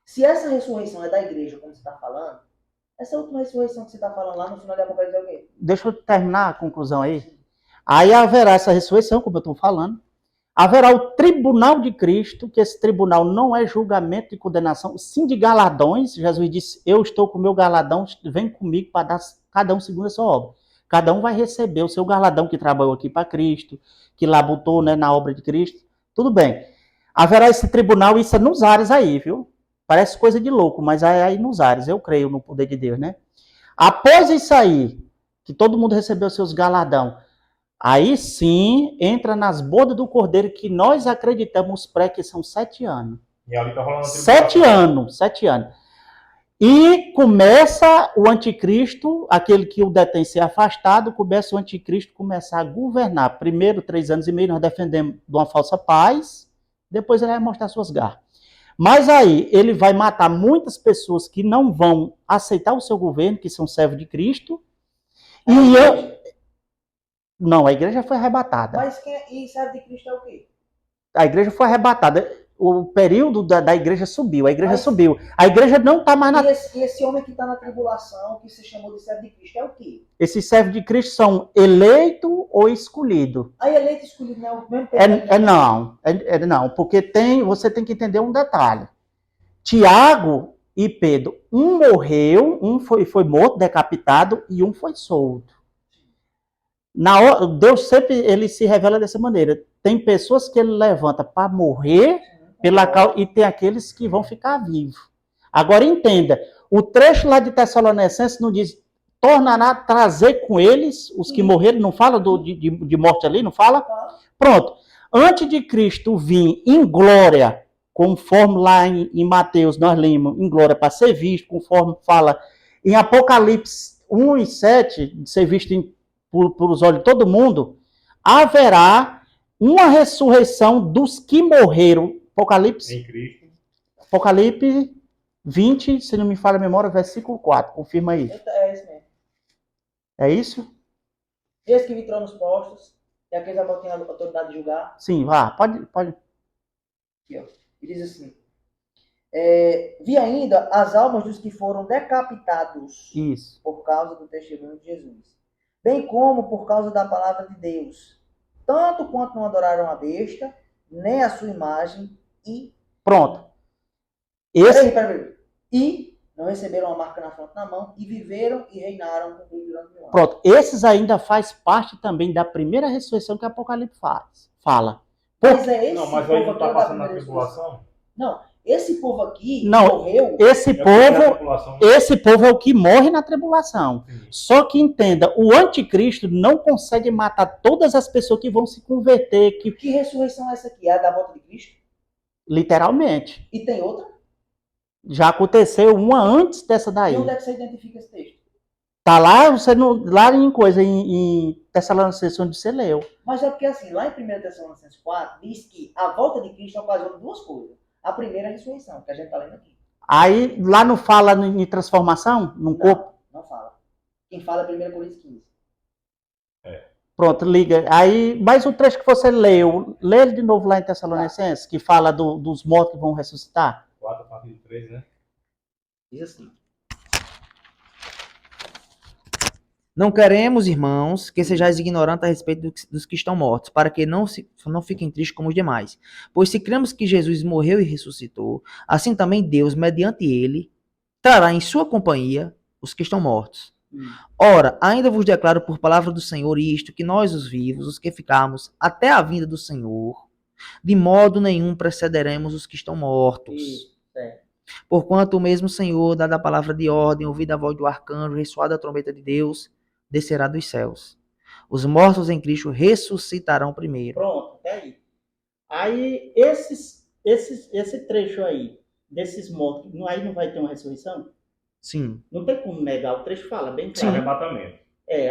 Se essa ressurreição é da igreja, como você está falando, essa última ressurreição que você está falando lá no final de Apocalipse é o quê? Deixa eu terminar a conclusão aí. Aí haverá essa ressurreição, como eu estou falando. Haverá o tribunal de Cristo, que esse tribunal não é julgamento e condenação, sim de galardões. Jesus disse, eu estou com o meu galardão, vem comigo para dar cada um segundo a sua obra. Cada um vai receber o seu galardão que trabalhou aqui para Cristo, que labutou, né, na obra de Cristo. Tudo bem. Haverá esse tribunal, isso é nos ares aí, viu? Parece coisa de louco, mas é aí nos ares. Eu creio no poder de Deus, né? Após isso aí, que todo mundo recebeu seus galardão, aí sim, entra nas bodas do Cordeiro, que nós acreditamos que são 7 anos. E ali tá rolando 7 anos. E começa o anticristo, aquele que o detém ser afastado, começa o anticristo começar a governar. Primeiro, 3 anos e meio, nós defendemos de uma falsa paz, depois ele vai mostrar suas garras. Mas aí, ele vai matar muitas pessoas que não vão aceitar o seu governo, que são servos de Cristo. Não, a igreja foi arrebatada. Mas e servo de Cristo é o quê? A igreja foi arrebatada. O período da igreja subiu. A igreja subiu. A igreja não está mais na... E esse homem que está na tribulação, que se chamou de servo de Cristo, é o quê? Esses servos de Cristo são eleito ou escolhido. Aí eleito e escolhido não é o mesmo tempo? Não, porque você tem que entender um detalhe. Tiago e Pedro, um morreu, um foi morto, decapitado, e um foi solto. Deus sempre ele se revela dessa maneira. Tem pessoas que ele levanta para morrer pela causa, e tem aqueles que vão ficar vivos. Agora entenda, o trecho lá de Tessalonicenses não diz tornará trazer com eles os que morreram, não fala de morte ali, não fala? Pronto. Antes de Cristo vir em glória, conforme lá em Mateus nós lemos, em glória para ser visto, conforme fala em Apocalipse, 1 e 7, de ser visto por os olhos de todo mundo, haverá uma ressurreição dos que morreram. Em Cristo. Apocalipse 20, se não me falha a memória, versículo 4. Confirma aí. É isso mesmo. É isso? Esse que vitrou nos postos, e aqueles que têm a autoridade de julgar. Sim, vá. Pode. Aqui, ó. E diz assim: vi ainda as almas dos que foram decapitados Isso. por causa do testemunho de Jesus, bem como por causa da palavra de Deus, tanto quanto não adoraram a besta, nem a sua imagem, e Pronto. Esse, peraí. E não receberam a marca na fronte na mão, e viveram e reinaram com Cristo durante 1000 anos. pronto. Esses ainda faz parte também da primeira ressurreição que Apocalipse fala. Mas é esse Não, mas aí povo não aqui tá da passando na primeira tribulação? Não, esse povo aqui Não. morreu. Esse É porque na povo, tribulação- esse povo é o que morre na tribulação. Sim. Só que entenda, o anticristo não consegue matar todas as pessoas que vão se converter, Que ressurreição é essa aqui? É a da volta de Cristo? literalmente. E tem outra? Já aconteceu uma antes dessa daí. E onde é que você identifica esse texto? Tá lá, lá em coisa, em Tessalonicenses, onde você leu. Mas é porque assim, lá em 1 Tessalonicenses 4, diz que a volta de Cristo ocasiona duas coisas. A primeira é a ressurreição, que a gente está lendo aqui. Aí, lá não fala em transformação, num corpo? Não fala. Quem fala é 1 Coríntios 15. Pronto, liga. Aí, mais um trecho que você leu, lê ele de novo lá em Tessalonicenses, que fala dos mortos que vão ressuscitar. 4 a partir de 3, né? Diz assim: não queremos, irmãos, que sejais ignorantes a respeito dos que estão mortos, para que não fiquem tristes como os demais. Pois se cremos que Jesus morreu e ressuscitou, assim também Deus, mediante ele, trará em sua companhia os que estão mortos. Ora, ainda vos declaro por palavra do Senhor isto, que nós, os vivos, os que ficarmos até a vinda do Senhor, de modo nenhum precederemos os que estão mortos. Isso, certo. Porquanto o mesmo Senhor, dada a palavra de ordem, ouvida a voz do arcanjo, ressoada a trombeta de Deus, descerá dos céus. Os mortos em Cristo ressuscitarão primeiro. Pronto, até aí. Aí, esse trecho aí, desses mortos, aí não vai ter uma ressurreição? Sim, Não tem como negar, o trecho fala bem Para claro. arrebatamento.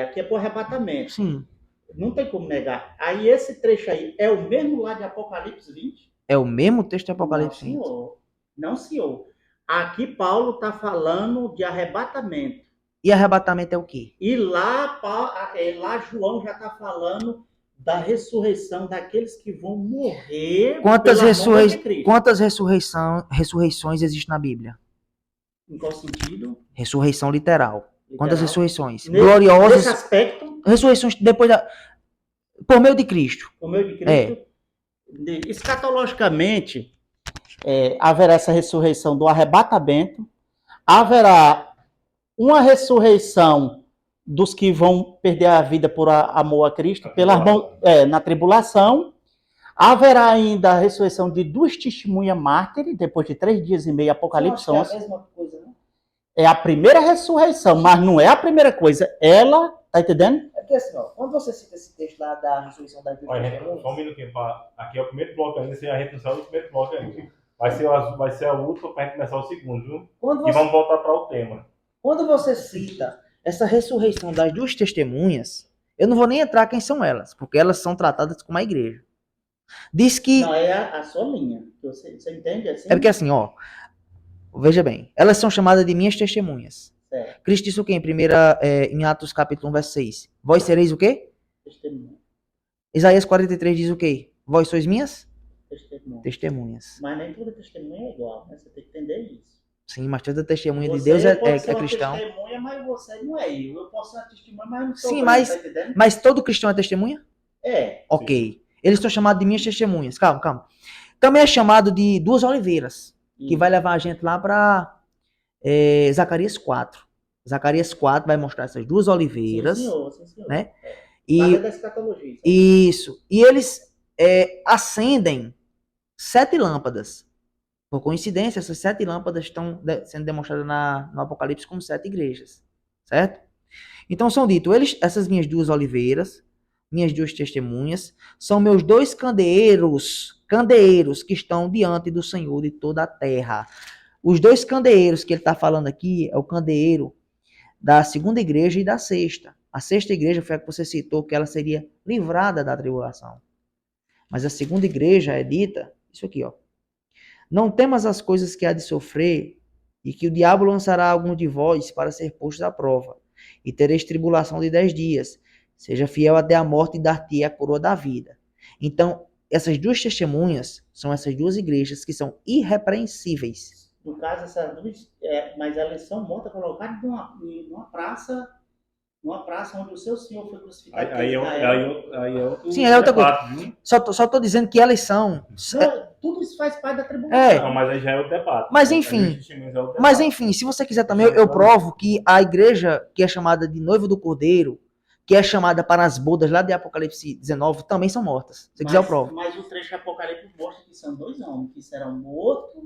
Aqui é por arrebatamento. sim. Não tem como negar. Aí esse trecho aí é o mesmo lá de Apocalipse 20? É o mesmo texto de Apocalipse. Não, senhor. Não, senhor. Aqui Paulo está falando de arrebatamento. E arrebatamento é o quê? E lá João já está falando da ressurreição daqueles que vão morrer Quantas pela mão do anticristo. Quantas ressurreições existem na Bíblia? Em qual sentido? Ressurreição literal. Quantas Literal. ressurreições? Nesse Gloriosas. aspecto, Ressurreições depois por meio de Cristo. por meio de Cristo, escatologicamente, haverá essa ressurreição do arrebatamento, haverá uma ressurreição dos que vão perder a vida por amor a Cristo, na tribulação. Haverá ainda a ressurreição de 2 testemunhas mártires, depois de 3 dias e meio, Apocalipse 11. É a mesma coisa, né? É a primeira ressurreição, mas não é a primeira coisa. Ela, tá entendendo? É porque assim, ó, quando você cita esse texto lá da ressurreição das duas Olha, testemunhas, só um minutinho. Aqui é o primeiro bloco ainda, sem a gente não saiu do primeiro bloco ainda. Vai ser a última para a gente começar o segundo, viu? E vamos voltar para o tema. Quando você cita essa ressurreição das duas testemunhas, eu não vou nem entrar quem são elas, porque elas são tratadas como a igreja. Diz que... Não, é a sua linha. Você entende assim? É porque assim, ó, veja bem, elas são chamadas de minhas testemunhas. Certo. Cristo disse o quê? Em Atos capítulo 1, verso 6. Vós sereis o quê? Testemunha. Isaías 43 diz o quê? Vós sois minhas? Testemunha. Testemunhas. Mas nem toda testemunha é igual, né? Você tem que entender isso. Sim, mas toda testemunha de Você Deus pode ser uma cristão. testemunha, mas você não é eu. Eu posso ser uma testemunha, mas não sou Sim, eu, mas- tá entendendo? Mas todo cristão é testemunha? É. Ok. Eles são chamados de minhas testemunhas. Calma. Também é chamado de duas oliveiras, que vai levar a gente lá para Zacarias 4. Zacarias 4 vai mostrar essas duas oliveiras. Sim, senhor. né? E... E da escatologia. isso. E eles acendem 7 lâmpadas. Por coincidência, essas 7 lâmpadas estão sendo demonstradas no Apocalipse como 7 igrejas. Certo? Então são dito, essas minhas duas oliveiras, minhas duas testemunhas, são meus 2 candeeiros que estão diante do Senhor de toda a terra. Os 2 candeeiros que ele está falando aqui é o candeeiro da segunda igreja e da sexta. A sexta igreja foi a que você citou, que ela seria livrada da tribulação. Mas a segunda igreja é dita, isso aqui, ó. Não temas as coisas que há de sofrer, e que o diabo lançará algum de vós para ser postos à prova, e tereis tribulação de 10 dias. Seja fiel até a morte e dar-te a coroa da vida. Então, essas duas testemunhas são essas duas igrejas que são irrepreensíveis. No caso, essas duas, mas elas são mortas colocadas numa praça onde o seu Senhor foi crucificado. Aí é outro Sim, é outra coisa. debate, viu? Só tô dizendo que elas são. Tudo isso faz parte da tribulação. Não, mas aí já é outro debate. Mas enfim, É Mas enfim, se você quiser também, eu provo que a igreja que é chamada de noiva do Cordeiro, que é chamada para as bodas lá de Apocalipse 19, também são mortas. Se quiser, eu provo. Mas o trecho de Apocalipse mostra que são dois homens que serão mortos.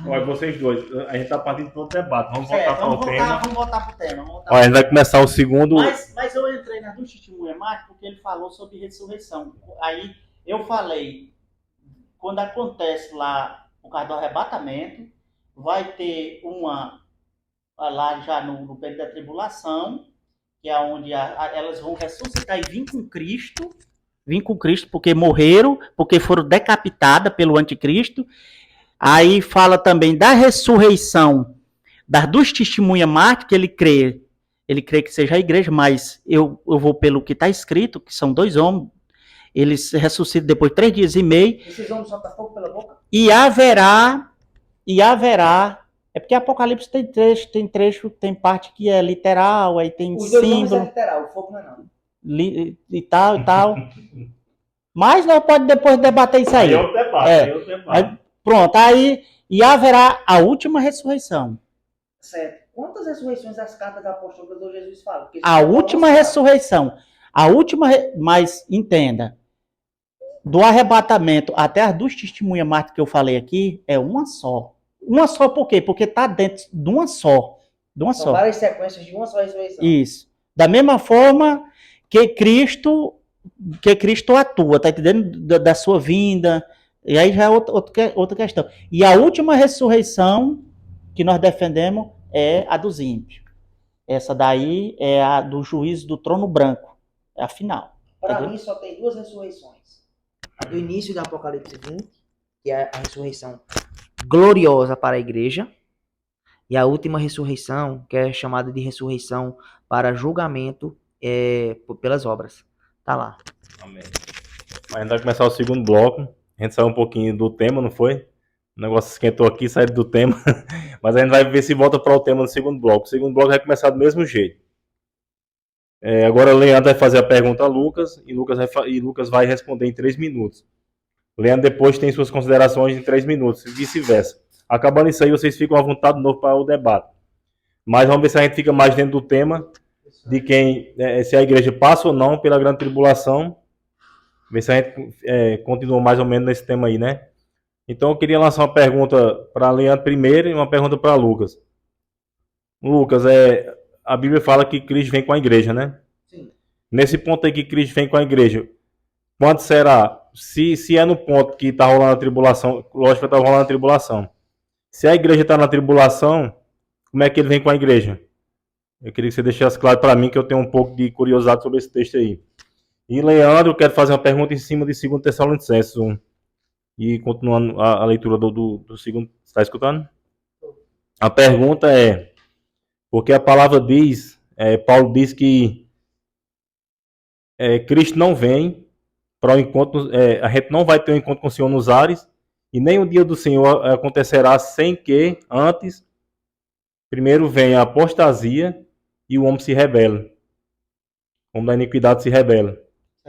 Olha, vocês dois, a gente tá partindo para outro debate. Vamos voltar para o tema. Vamos voltar para o tema. Olha, a gente vai começar o segundo. Mas eu entrei na do testemunha Marcos porque ele falou sobre ressurreição. Aí eu falei, quando acontece lá o caso do arrebatamento, vai ter uma lá já no período da tribulação, que é onde elas vão ressuscitar e vir com Cristo, porque morreram, porque foram decapitadas pelo anticristo. Aí fala também da ressurreição das duas testemunhas mártires, que ele crê que seja a igreja, mas eu vou pelo que está escrito, que são dois homens, eles ressuscitam depois de 3 dias e meio. Esses homens soltam fogo pela boca? E haverá, é porque Apocalipse tem trecho, tem parte que é literal, aí tem Os dois homens é símbolo, literal, o fogo não é não. e tal. Mas nós podemos depois debater isso aí. Aí é outro debate. É. Aí é outro debate. Pronto, aí e haverá a última ressurreição. Certo. Quantas ressurreições das cartas apostólicas do Jesus fala? Porque A última ressurreição. Mas entenda, do arrebatamento até as duas testemunhas mártires que eu falei aqui, é uma só. Uma só por quê? Porque está dentro de uma só. São várias sequências de uma só ressurreição. Isso. Da mesma forma que Cristo atua, tá entendendo? Da sua vinda. E aí já é outra questão. E a última ressurreição que nós defendemos é a dos ímpios. Essa daí é a do juízo do trono branco. É a final. Para mim só tem duas ressurreições. A do início do Apocalipse 20, que é a ressurreição gloriosa para a igreja. E a última ressurreição, que é chamada de ressurreição para julgamento pelas obras. Tá lá. Amém. A gente vai começar o segundo bloco. A gente saiu um pouquinho do tema, não foi? O negócio esquentou aqui, saiu do tema. Mas a gente vai ver se volta para o tema no segundo bloco. O segundo bloco vai começar do mesmo jeito. Agora o Leandro vai fazer a pergunta a Lucas e Lucas vai responder em 3 minutos. O Leandro depois tem suas considerações em 3 minutos e vice-versa. Acabando isso aí, vocês ficam à vontade de novo para o debate. Mas vamos ver se a gente fica mais dentro do tema de se a igreja passa ou não pela grande tribulação. Ver se a gente continua mais ou menos nesse tema aí, né? Então eu queria lançar uma pergunta para Leandro primeiro e uma pergunta para Lucas. Lucas, a Bíblia fala que Cristo vem com a igreja, né? Sim. Nesse ponto aí que Cristo vem com a igreja, quando será? Se é no ponto que está rolando a tribulação, lógico que está rolando a tribulação. Se a igreja está na tribulação, como é que ele vem com a igreja? Eu queria que você deixasse claro para mim, que eu tenho um pouco de curiosidade sobre esse texto aí. E Leandro, eu quero fazer uma pergunta em cima de 2 Tessalonicenses 1. E continuando a leitura do segundo. Você está escutando? A pergunta é, porque a palavra diz, Paulo diz que Cristo não vem para o encontro, a gente não vai ter um encontro com o Senhor nos ares, e nem o dia do Senhor acontecerá sem que, antes, primeiro venha a apostasia e o homem se rebela. O homem da iniquidade se rebela.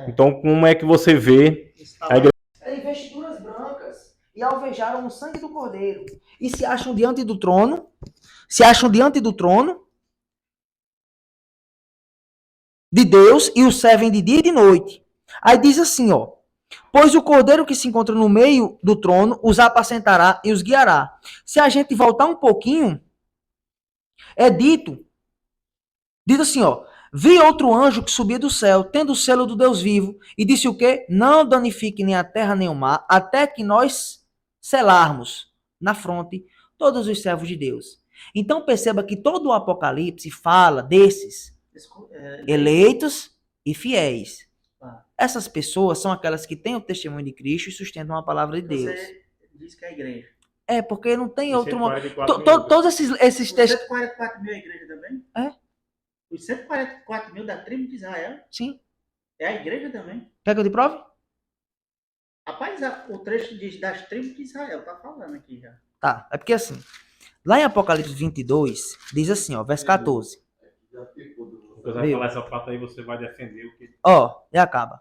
Então, como é que você vê a igreja? Tem vestiduras brancas e alvejaram o sangue do Cordeiro. E se acham diante do trono, de Deus e o servem de dia e de noite. Aí diz assim, ó. Pois o Cordeiro que se encontra no meio do trono os apacentará e os guiará. Se a gente voltar um pouquinho, dito assim, ó. Vi outro anjo que subia do céu, tendo o selo do Deus vivo, e disse o quê? Não danifique nem a terra nem o mar, até que nós selarmos na fronte todos os servos de Deus. Então perceba que todo o Apocalipse fala desses eleitos e fiéis. Ah. Essas pessoas são aquelas que têm o testemunho de Cristo e sustentam a palavra de Deus. Você diz que é a igreja. É, porque não tem Os outro... 144 mil. Todos esses Os textos... 144 mil é a igreja também? É. Os 144 mil da tribo de Israel Sim. é a igreja também? Quer que eu te prove? Rapaz, o trecho diz das tribos de Israel, tá falando aqui já. Tá, é porque assim, lá em Apocalipse 22, diz assim, ó, verso 14. Você vai falar essa parte aí, você vai defender o que... Ó, e acaba.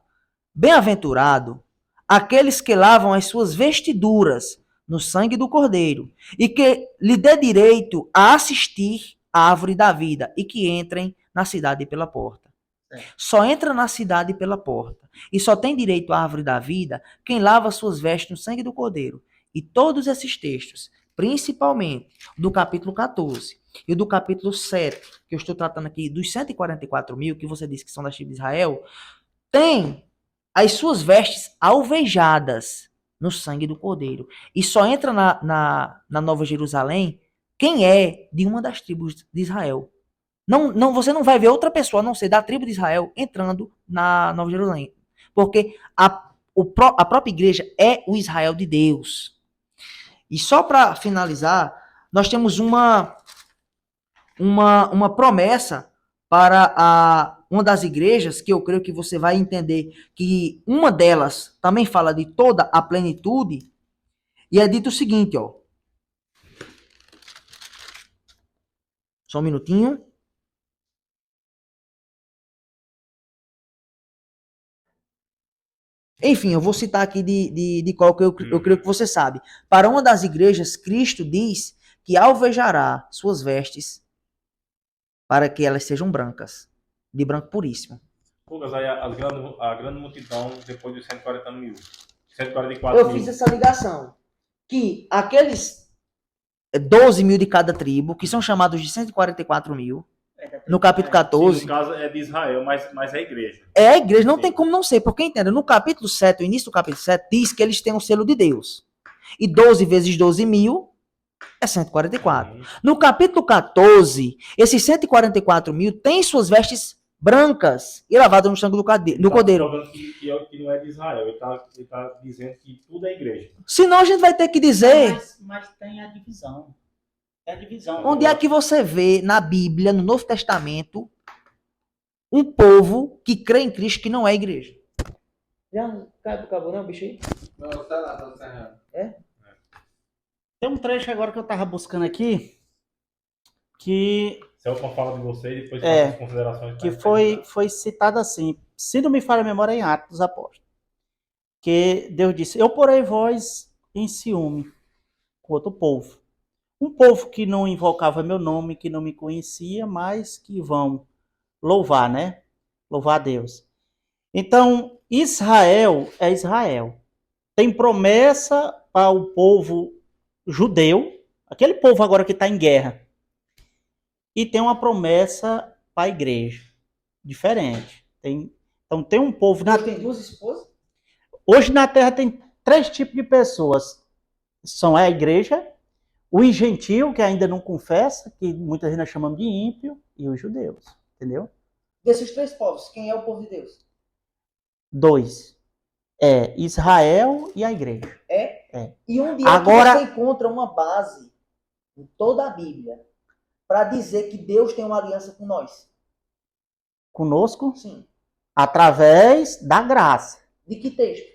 Bem-aventurado aqueles que lavam as suas vestiduras no sangue do Cordeiro, e que lhe dê direito a assistir à árvore da vida, e que entrem na cidade pela porta. Só entra na cidade pela porta, e só tem direito à árvore da vida quem lava suas vestes no sangue do Cordeiro. E todos esses textos, principalmente do capítulo 14 e do capítulo 7, que eu estou tratando aqui dos 144 mil, que você disse que são das tribos de Israel, tem as suas vestes alvejadas no sangue do Cordeiro. E só entra na Nova Jerusalém quem é de uma das tribos de Israel. Não, você não vai ver outra pessoa, a não ser da tribo de Israel, entrando na Nova Jerusalém. Porque a própria igreja é o Israel de Deus. E só para finalizar, nós temos uma promessa para uma das igrejas, que eu creio que você vai entender que uma delas também fala de toda a plenitude, e é dito o seguinte, ó. Só um minutinho. Enfim, eu vou citar aqui de qual que eu creio que você sabe. Para uma das igrejas, Cristo diz que alvejará suas vestes para que elas sejam brancas, de branco puríssimo. Lucas, aí a grande multidão depois dos 140 mil. 144 Eu mil. fiz essa ligação. Que aqueles 12 mil de cada tribo, que são chamados de 144 mil, no capítulo 14... Sim, no caso é de Israel, mas é a igreja. É a igreja, não Sim. tem como não ser, porque entenda, no capítulo 7, o início do capítulo 7, diz que eles têm o selo de Deus. E 12 vezes 12 mil é 144. No capítulo 14, esses 144 mil têm suas vestes brancas e lavadas no sangue do Cordeiro. Que não é de Israel, ele tá dizendo que tudo é igreja. Senão a gente vai ter que dizer... Mas tem a divisão. É a divisão. Onde é que você vê na Bíblia, no Novo Testamento, um povo que crê em Cristo que não é igreja? Já acabou, não, bicho aí? Não, tá lá, tá encerrando. Tem um trecho agora que eu tava buscando aqui, que Celton fala de você e depois faz as considerações. que foi citado assim, se não me falha a memória, em Atos dos Apóstolos. Que Deus disse, eu porei vós em ciúme com outro povo. Um povo que não invocava meu nome, que não me conhecia, mas que vão louvar, né? Louvar a Deus. Então, Israel é Israel. Tem promessa para o povo judeu, aquele povo agora que está em guerra. E tem uma promessa para a igreja. Diferente. Então tem um povo... Tem duas esposas? Hoje na Terra tem 3 tipos de pessoas. São a igreja, o gentil, que ainda não confessa, que muitas vezes nós chamamos de ímpio, e os judeus. Entendeu? Desses 3 povos, quem é o povo de Deus? 2. É Israel e a igreja. E onde Agora... é que você encontra uma base em toda a Bíblia para dizer que Deus tem uma aliança com nós? Conosco? Sim. Através da graça. De que texto?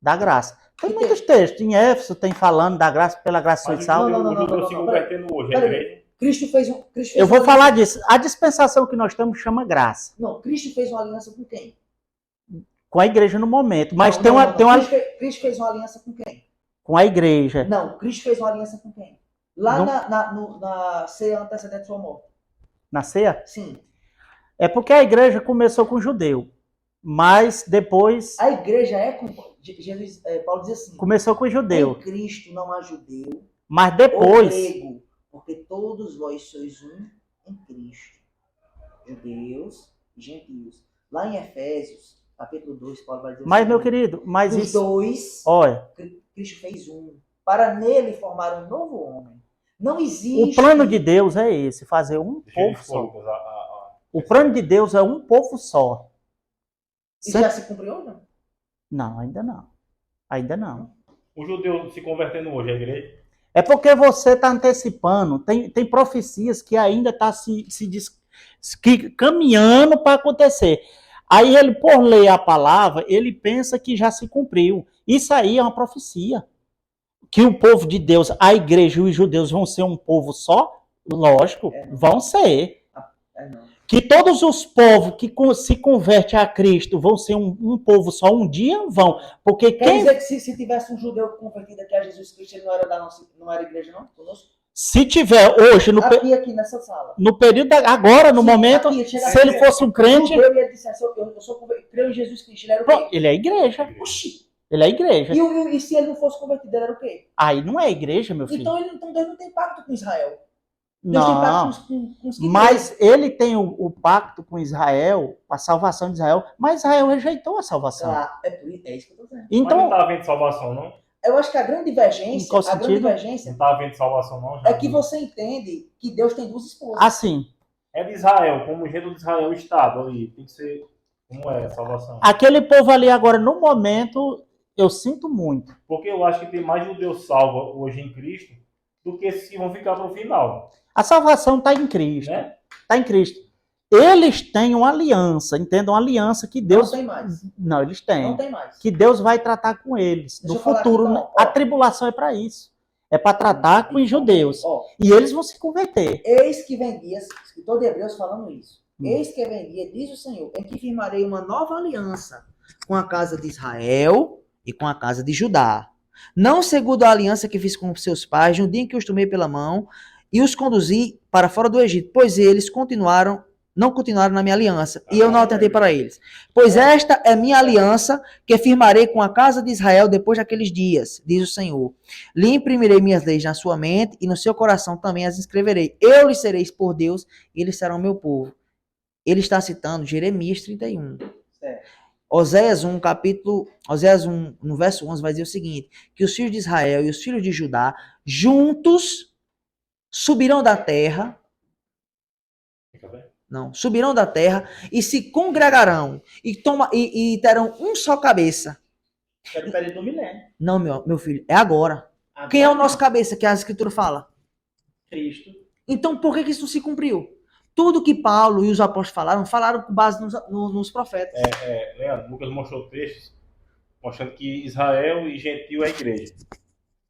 Da graça. Tem Que muitos textos. Em Éfeso tem falando da graça, pela graça sois salvos. O judeu se convertendo hoje, é igreja. Cristo fez Eu vou falar disso. A dispensação que nós temos chama graça. Não, Cristo fez uma aliança com quem? Com a igreja no momento. Mas Cristo fez uma aliança com quem? Com a igreja. Não, Cristo fez uma aliança com quem? Lá na ceia antecedente de sua morte. Na ceia? Sim. É porque a igreja começou com o judeu. Mas depois... A igreja é com... Jesus, Paulo diz assim... Começou com o judeu. Em Cristo não há judeu mas depois... ou grego, porque todos vós sois um em Cristo. Judeus e gentios. Lá em Efésios, capítulo 2, Paulo vai dizer Mas, assim, meu querido, mas os isso... dois, Olha, Cristo fez um, para nele formar um novo homem, Não existe. O plano de Deus é esse, fazer um Deixa eu povo ver, só. Lucas, O plano de Deus é um povo só. Isso já se cumpriu, não? Não, ainda não. Ainda não. O judeu se convertendo hoje, a igreja. É porque você está antecipando. Tem profecias que ainda está caminhando para acontecer. Aí ele, por ler a palavra, ele pensa que já se cumpriu. Isso aí é uma profecia. Que o povo de Deus, a igreja e os judeus vão ser um povo só? Lógico, vão ser. Não. Que todos os povos que se convertem a Cristo vão ser um povo só um dia? Vão. Porque Quer quem... dizer que se tivesse um judeu convertido aqui a Jesus Cristo, ele não era da nossa, não era igreja, não? Conosco? Se tiver hoje, Aqui nessa sala. no período, agora, no Sim, momento, aqui, chega se aqui, ele fosse um crente, Ele dissesse, eu sou creio em Jesus Cristo, ele era o pronto, quê? ele é igreja. Oxi. Ele é igreja. E se ele não fosse convertido, ele era o quê? Aí não é igreja, meu filho. Então Deus não tem pacto com Israel. Deus tem Não, pacto com os que mas ele tem o pacto com Israel, a salvação de Israel, mas Israel rejeitou a salvação. Ah, é isso que eu tô dizendo. Mas não Então, está havendo salvação, não? Eu acho que a grande divergência, Em qual sentido? Não está havendo salvação, não? é que você entende que Deus tem duas esposas. assim, É de Israel, como o gênero de Israel, o Estado ali. Tem que ser. Como é a salvação? aquele povo ali agora, no momento, eu sinto muito. Porque eu acho que tem mais judeus salvos hoje em Cristo do que esses que vão ficar para o final. A salvação está em Cristo. Né? Está em Cristo. Eles têm uma aliança, entendam? Uma aliança que Deus... Não tem mais. Não, eles têm. Não tem mais. Que Deus vai tratar com eles. Deixa No eu falar futuro, aqui, então, a ó. tribulação é para isso. É para tratar com os judeus. Ó, E eles vão se converter. eis que vem dias, escritor de Hebreus falando isso. Hum. Eis que vem dia, diz o Senhor, em que firmarei uma nova aliança com a casa de Israel e com a casa de Judá. Não segundo a aliança que fiz com seus pais, no dia em que os tomei pela mão e os conduzi para fora do Egito, pois eles não continuaram na minha aliança, e eu não atentei para eles. Pois esta é minha aliança, que firmarei com a casa de Israel depois daqueles dias, diz o Senhor. Lhe imprimirei minhas leis na sua mente, e no seu coração também as escreverei. Eu lhes serei por Deus, e eles serão meu povo. Ele está citando Jeremias 31. Oséias 1, no verso 11, vai dizer o seguinte, que os filhos de Israel e os filhos de Judá, juntos, subirão da terra, subirão da terra e se congregarão e terão um só cabeça. Era o período do milênio. Não, meu filho, é agora. Quem é o nosso cabeça que a Escritura fala? Cristo. Então, por que isso não se cumpriu? Tudo que Paulo e os apóstolos falaram com base nos profetas. Leandro, Lucas mostrou textos mostrando que Israel e Gentil é a igreja.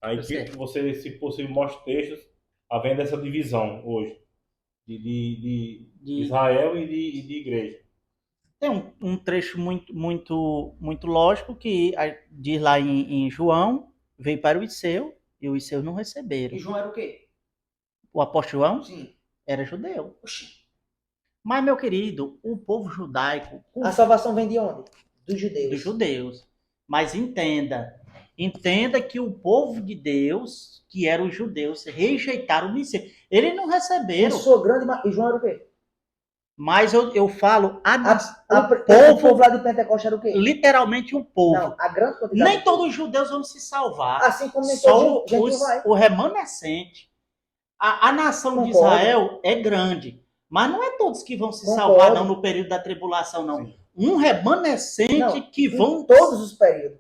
Aí que você, se possível, mostre textos havendo essa divisão hoje de Israel e de igreja. Tem um trecho muito lógico que diz lá em João, veio para o Isseu e os Isseus não receberam. E João era o quê? O apóstolo João Sim. era judeu. Oxi. Mas, meu querido, o povo judaico... A salvação vem de onde? Dos judeus. Dos judeus. Mas entenda que o povo de Deus, que eram os judeus, rejeitaram o Messias. Eles não receberam. Eu sou grande, e João era o quê? Mas eu falo, o povo lá de Pentecostes era o quê? Literalmente o povo. Não, a grande quantidade. Nem todos os judeus vão se salvar. Assim como nem Só todos vai. o remanescente. A nação de Concordo. Israel é grande. Mas não é todos que vão se Concordo. salvar não, no período da tribulação, não. Sim. Um remanescente Não, que vão... Em todos os períodos.